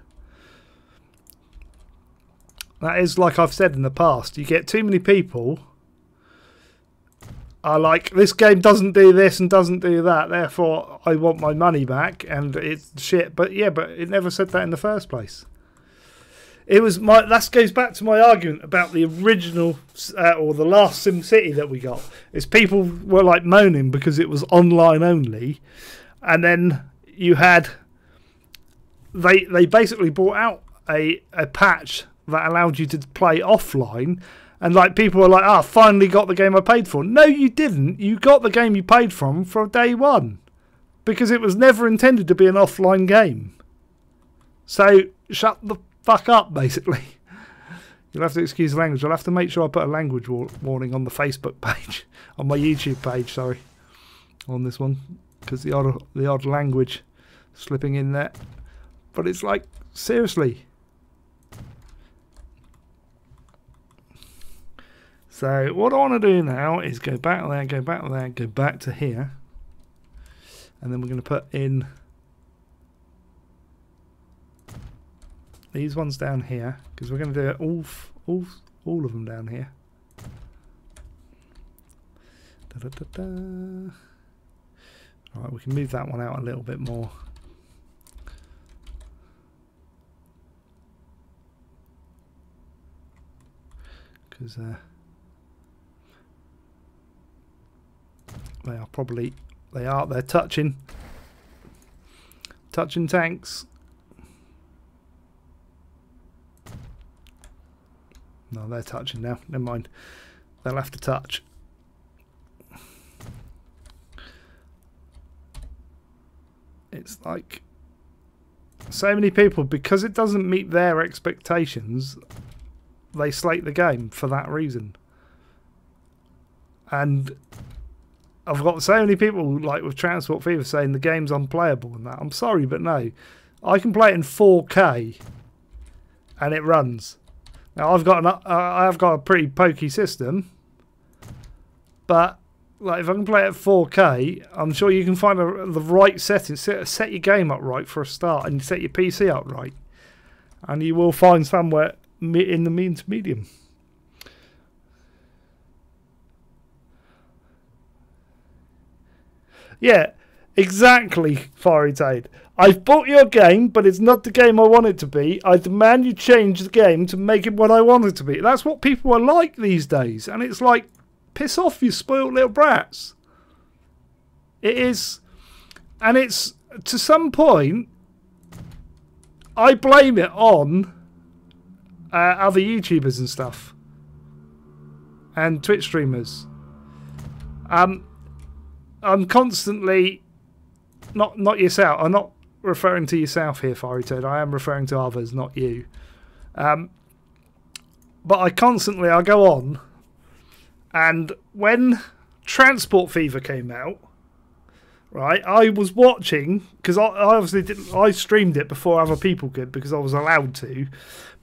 A: That is, like I've said in the past, you get too many people are like, this game doesn't do this and doesn't do that, therefore I want my money back, and it's shit. But yeah, but it never said that in the first place. It was that goes back to my argument about the original or the last SimCity that we got. Is people were like moaning because it was online only, and then you had they basically brought out a patch that allowed you to play offline, and like people were like, "Ah, finally got the game I paid for." No, you didn't. You got the game you paid from day one, because it was never intended to be an offline game. So shut the fuck up, basically. You'll have to excuse the language. I'll have to make sure I put a language warning on the Facebook page, on my YouTube page, sorry, on this one, because the odd language slipping in there. But it's like, seriously. So what I want to do now is go back there, go back there, go back to here, And then we're going to put in these ones down here, because we're going to do it all of them down here. Da, da, da, da. Right, we can move that one out a little bit more. Because they're touching tanks. No, they're touching now. Never mind. They'll have to touch. It's like so many people, because it doesn't meet their expectations, they slate the game for that reason. And I've got so many people, like with Transport Fever, saying the game's unplayable and that. I'm sorry, but no. I can play it in 4K and it runs. Now I have got a pretty pokey system, but like if I can play it at 4K, I'm sure you can find the right settings. Set your game up right for a start, and set your PC up right, and you will find somewhere in the mean to medium. Yeah, exactly, Fiery Tade. I've bought your game, but it's not the game I want it to be. I demand you change the game to make it what I want it to be. That's what people are like these days. And it's like, piss off, you spoiled little brats. It is. And it's, to some point, I blame it on other YouTubers and stuff. And Twitch streamers. I'm constantly... Not yourself. I'm not referring to yourself here, Fiery Toad. I am referring to others, not you. But I go on, and when Transport Fever came out, right, I was watching, because I obviously didn't. I streamed it before other people could because I was allowed to.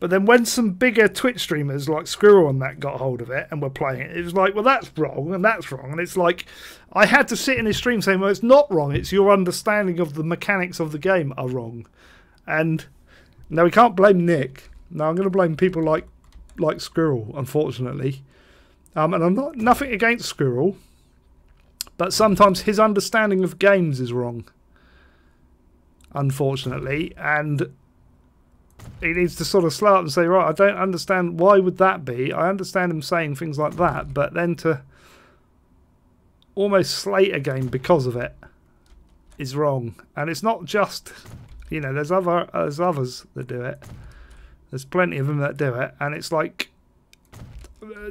A: But then when some bigger Twitch streamers like Squirrel and that got hold of it and were playing it, it was like, well, that's wrong and that's wrong. And it's like, I had to sit in his stream saying, well, it's not wrong. It's your understanding of the mechanics of the game are wrong. And no, we can't blame Nick. No, I'm going to blame people like Squirrel, unfortunately. And I'm nothing against Squirrel, but sometimes his understanding of games is wrong, unfortunately. And he needs to sort of slow up and say, right, I don't understand, why would that be? I understand him saying things like that, but then to almost slate a game because of it is wrong. And it's not just, you know, there's others that do it. There's plenty of them that do it, and it's like,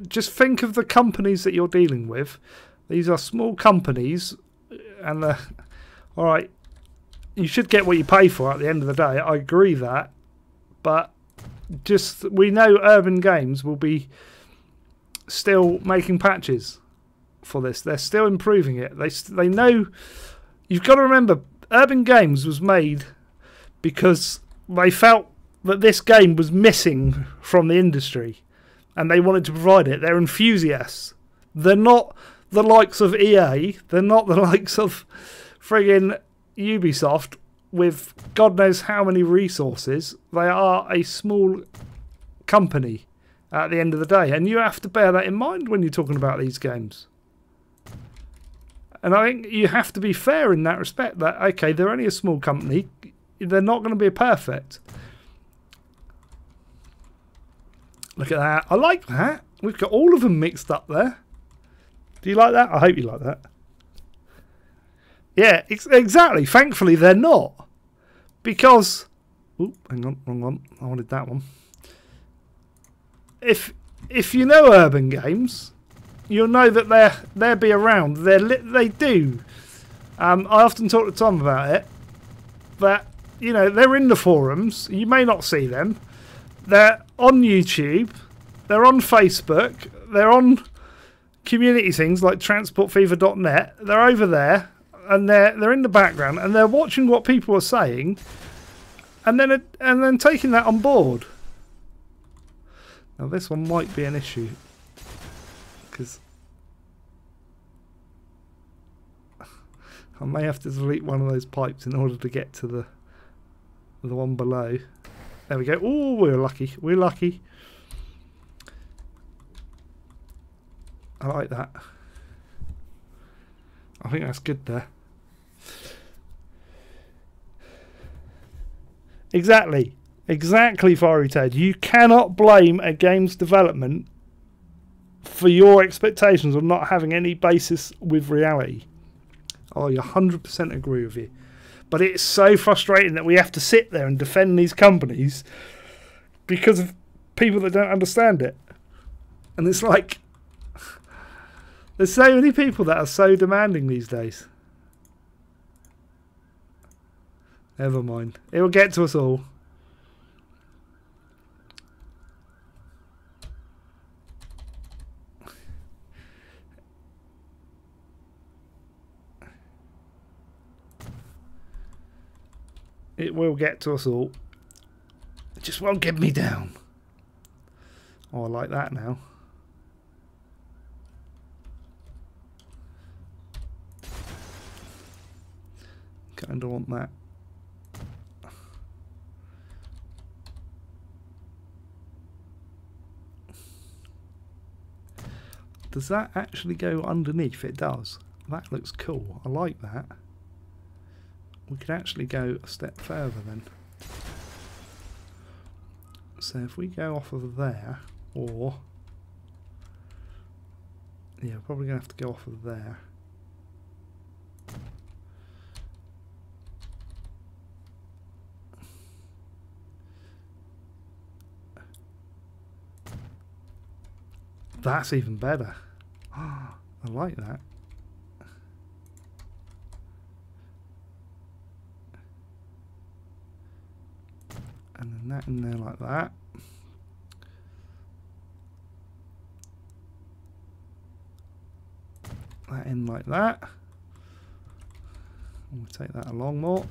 A: just think of the companies that you're dealing with. These are small companies, and all right, you should get what you pay for at the end of the day. I agree that. But just, we know Urban Games will be still making patches for this. They're still improving it. They know. You've got to remember, Urban Games was made because they felt that this game was missing from the industry, and they wanted to provide it. They're enthusiasts. They're not the likes of EA. They're not the likes of friggin' Ubisoft with God knows how many resources. They are a small company at the end of the day, and you have to bear that in mind when you're talking about these games. And I think you have to be fair in that respect, that okay, they're only a small company, they're not going to be perfect. Look at that. I like that. We've got all of them mixed up there. Do you like that? I hope you like that. Yeah, exactly. Thankfully, they're not. Because... Oop, hang on, wrong one. I wanted that one. If you know Urban Games, you'll know that they'll be around. They do. I often talk to Tom about it. That, you know, they're in the forums. You may not see them. They're on YouTube. They're on Facebook. They're on community things like transportfever.net. They're over there, and they're in the background, and they're watching what people are saying, and then taking that on board. Now this one might be an issue because I may have to delete one of those pipes in order to get to the one below. There we go. Oh, we're lucky. We're lucky. I like that. I think that's good there. Exactly. Exactly, Fiery Ted. You cannot blame a game's development for your expectations of not having any basis with reality. Oh, you 100% agree with you. But it's so frustrating that we have to sit there and defend these companies because of people that don't understand it. And it's like, there's so many people that are so demanding these days. Never mind. It will get to us all. It will get to us all. It just won't get me down. Oh, I like that now. Kinda want that. Does that actually go underneath? It does. That looks cool. I like that. We could actually go a step further then. So if we go off of there, or yeah, probably gonna have to go off of there. That's even better. I like that. And then that in there like that. That in like that. We'll take that along more.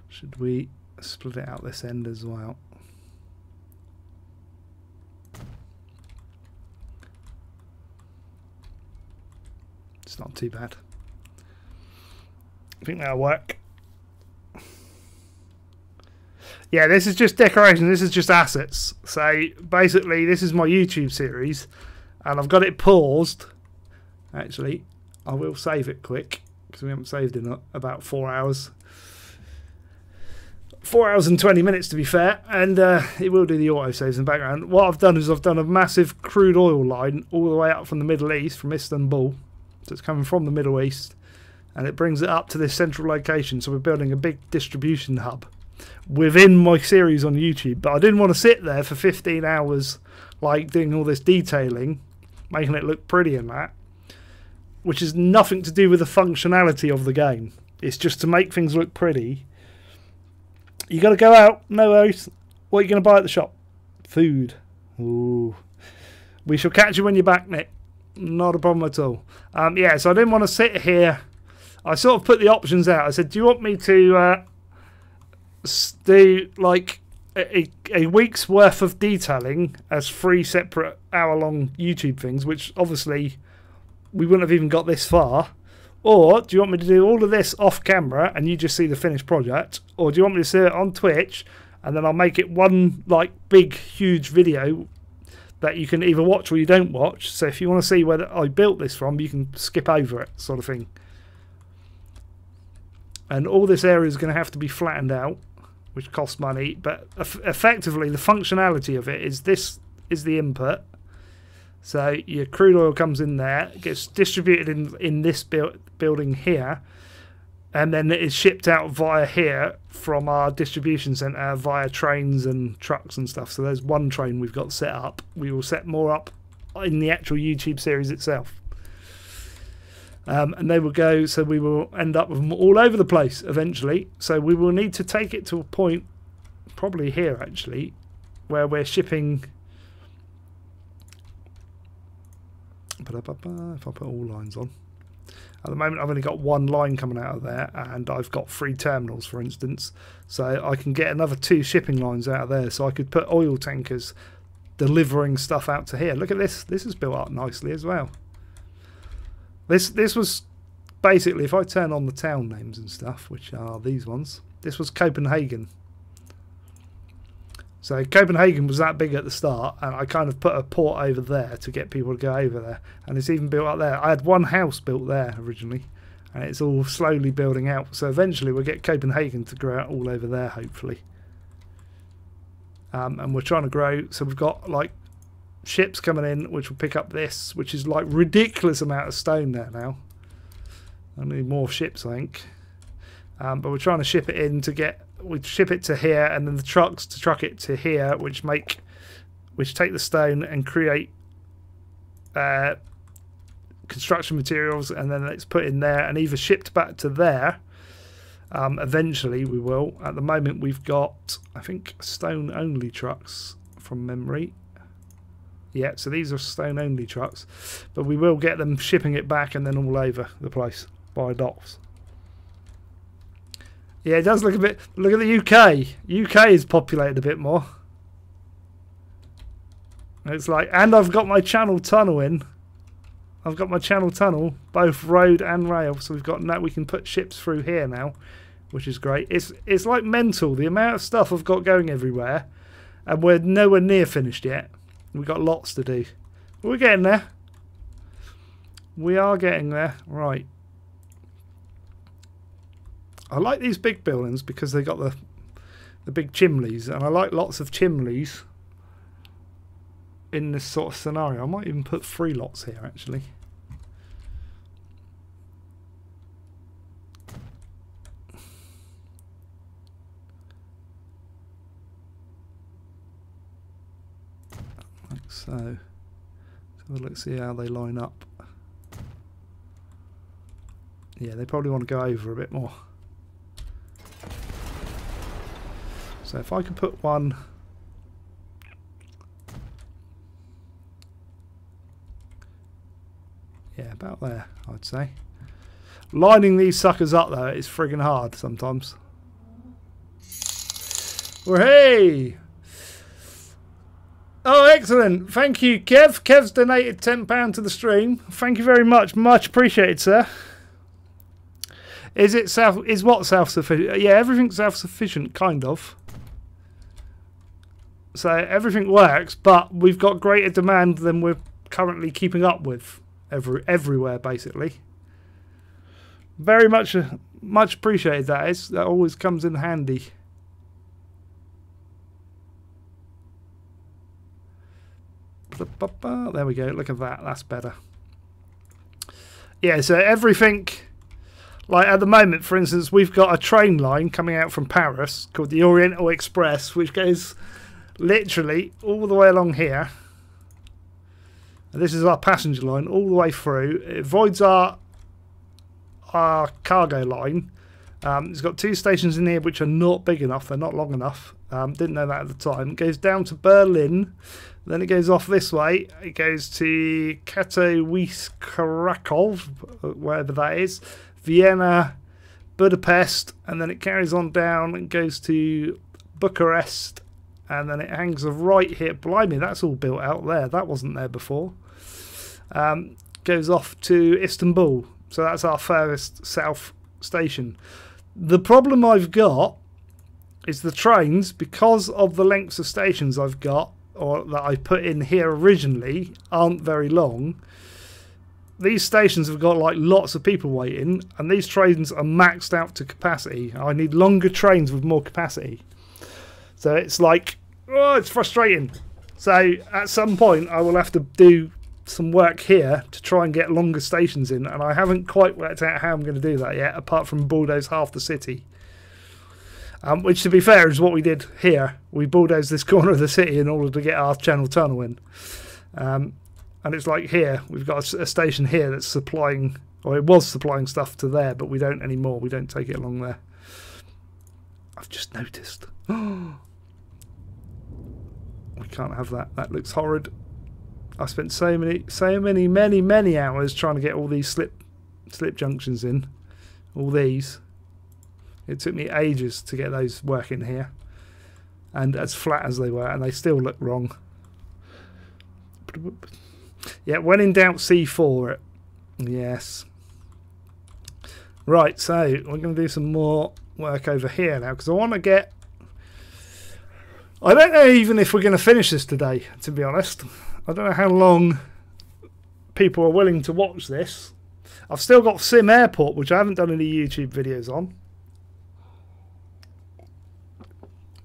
A: Should we split it out this end as well? It's not too bad. I think that'll work. Yeah, this is just decoration. This is just assets. So basically, this is my YouTube series, and I've got it paused. Actually, I will save it quick because we haven't saved in about 4 hours. 4 hours and 20 minutes to be fair, and it will do the auto saves in the background. What I've done is I've done a massive crude oil line all the way up from the Middle East, from Istanbul. So it's coming from the Middle East, and it brings it up to this central location. So we're building a big distribution hub within my series on YouTube. But I didn't want to sit there for 15 hours like doing all this detailing, making it look pretty and that, which is nothing to do with the functionality of the game. It's just to make things look pretty. You got to go out, no worries. What are you going to buy at the shop? Food. Ooh. We shall catch you when you're back, Nick. Not a problem at all. Yeah, so I didn't want to sit here. I sort of put the options out. I said, do you want me to do like a week's worth of detailing as 3 separate hour-long YouTube things, which obviously we wouldn't have even got this far? Or do you want me to do all of this off camera and you just see the finished project? Or do you want me to see it on Twitch and then I'll make it one like big huge video that you can either watch or you don't watch? So if you want to see where I built this from, you can skip over it, sort of thing. And all this area is going to have to be flattened out, which costs money, but effectively the functionality of it is this is the input. So your crude oil comes in there, gets distributed in this building here, and then it is shipped out via here from our distribution centre via trains and trucks and stuff. So there's one train we've got set up. We will set more up in the actual YouTube series itself. And they will go, so we will end up with them all over the place eventually. So we will need to take it to a point, probably here actually, where we're shipping. If I put all lines on. At the moment I've only got one line coming out of there, and I've got 3 terminals, for instance. So I can get another 2 shipping lines out of there. So I could put oil tankers delivering stuff out to here. Look at this. This is built up nicely as well. This was basically, if I turn on the town names and stuff, which are these ones, this was Copenhagen. So Copenhagen was that big at the start, and I kind of put a port over there to get people to go over there. And it's even built up there. I had one house built there originally, and it's all slowly building out. So eventually we'll get Copenhagen to grow out all over there, hopefully. And we're trying to grow, so we've got like ships coming in, which will pick up this, which is like ridiculous amount of stone there now. I need more ships, I think. But we're trying to ship it in to get, we ship it to here, and then the trucks to truck it to here, which take the stone and create construction materials, and then it's put in there and either shipped back to there. Eventually we will. At the moment we've got, I think, stone only trucks from memory. Yeah, so these are stone only trucks, but we will get them shipping it back and then all over the place by docks. Yeah, it does look a bit. Look at the UK. UK is populated a bit more. It's like, and I've got my channel tunnel in. I've got my channel tunnel, both road and rail. So we've got now, we can put ships through here now, which is great. It's like mental, the amount of stuff I've got going everywhere, and we're nowhere near finished yet. We've got lots to do. But we're getting there. We are getting there. Right. I like these big buildings because they got the big chimneys, and I like lots of chimneys in this sort of scenario. I might even put 3 lots here actually. Like so. Let's see how they line up. Yeah, they probably want to go over a bit more. So if I could put one, yeah, about there, I'd say. Lining these suckers up though is friggin' hard sometimes. Well, hey! Oh, excellent! Thank you, Kev. Kev's donated £10 to the stream. Thank you very much. Much appreciated, sir. Is it what self-sufficient? Yeah, everything's self-sufficient, kind of. So everything works, but we've got greater demand than we're currently keeping up with everywhere, basically. Very much appreciated that. That always comes in handy. There we go. Look at that. That's better. Yeah, so everything, like at the moment, for instance, we've got a train line coming out from Paris called the Oriental Express, which goes literally all the way along here. And this is our passenger line all the way through. It avoids our cargo line. It's got 2 stations in here which are not big enough. They're not long enough. Didn't know that at the time. It goes down to Berlin. Then it goes off this way. It goes to Katowice, Krakow, wherever that is. Vienna, Budapest. And then it carries on down and goes to Bucharest. And then it hangs right here. Blimey, that's all built out there. That wasn't there before. Goes off to Istanbul. So that's our furthest south station. The problem I've got is the trains, because of the lengths of stations I've got, or that I put in here originally, aren't very long. These stations have got like lots of people waiting, and these trains are maxed out to capacity. I need longer trains with more capacity. So it's like, oh, it's frustrating. So at some point I will have to do some work here to try and get longer stations in, and I haven't quite worked out how I'm going to do that yet, apart from bulldoze half the city. Which, to be fair, is what we did here. We bulldozed this corner of the city in order to get our channel tunnel in. And it's like here, we've got a station here that's supplying, or it was supplying stuff to there, but we don't anymore. We don't take it along there. I've just noticed. We can't have that. That looks horrid. I spent so many hours trying to get all these slip junctions in. All these. It took me ages to get those working here. And as flat as they were, and they still look wrong. Yeah, when in doubt, C4 it. Yes. Right, so we're going to do some more work over here now, because I want to get... I don't know even if we're going to finish this today, to be honest. I don't know how long people are willing to watch this. I've still got Sim Airport, which I haven't done any YouTube videos on.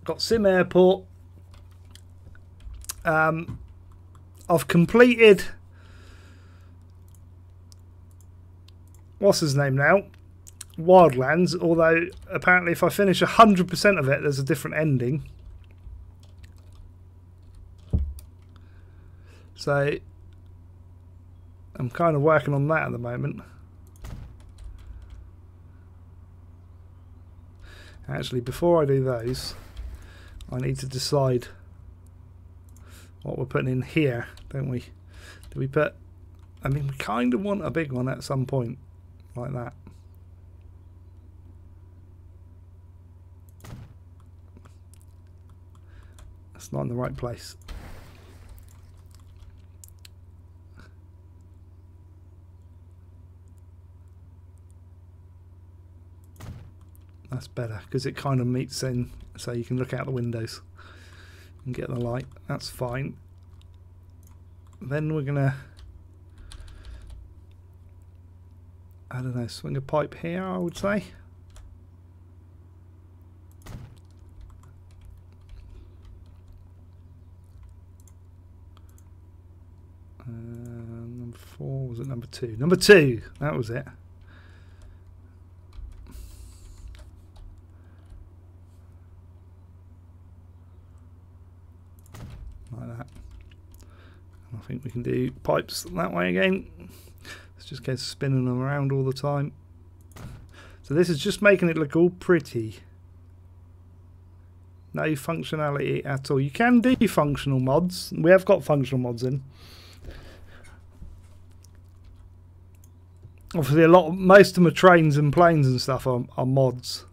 A: Got Sim Airport. I've completed... What's his name now? Wildlands, although apparently if I finish 100% of it, there's a different ending. So I'm kind of working on that at the moment. Actually, before I do those, I need to decide what we're putting in here, don't we? Do we put... I mean, we kind of want a big one at some point, like that. That's not in the right place. That's better, because it kind of meets in, so you can look out the windows and get the light. That's fine. Then we're gonna, I don't know, swing a pipe here, I would say. Number 4, was it number 2? Number 2, that was it. Like that. And I think we can do pipes that way again. Let's just get spinning them around all the time. So this is just making it look all pretty. No functionality at all. You can do functional mods. We have got functional mods in. Obviously, most of my trains and planes and stuff are mods.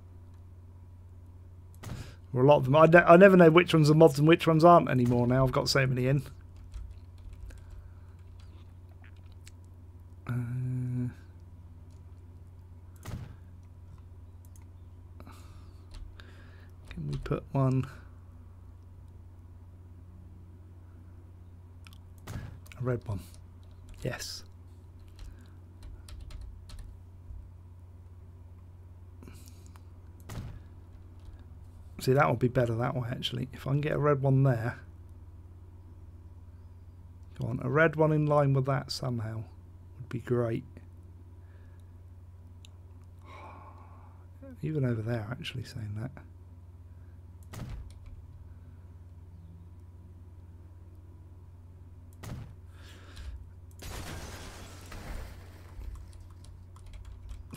A: Or a lot of them. I never know which ones are mods and which ones aren't anymore now. I've got so many in. Can we put one? A red one. Yes. See, that would be better that way, actually. If I can get a red one there. Go on, a red one in line with that somehow would be great. Even over there, actually, saying that.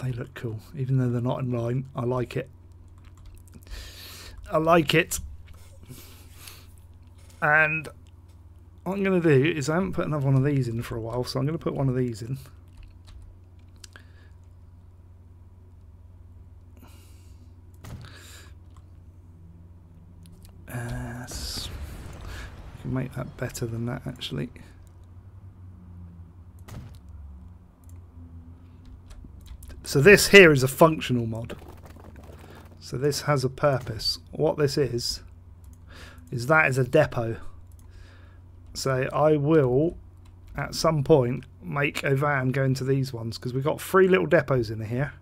A: They look cool, even though they're not in line. I like it. I like it. And what I'm going to do is I haven't put another one of these in for a while, so I'm going to put one of these in. We can make that better than that, actually. So this here is a functional mod. So this has a purpose. What this is that is a depot. So I will, at some point, make a van go into these ones, because we've got 3 little depots in here.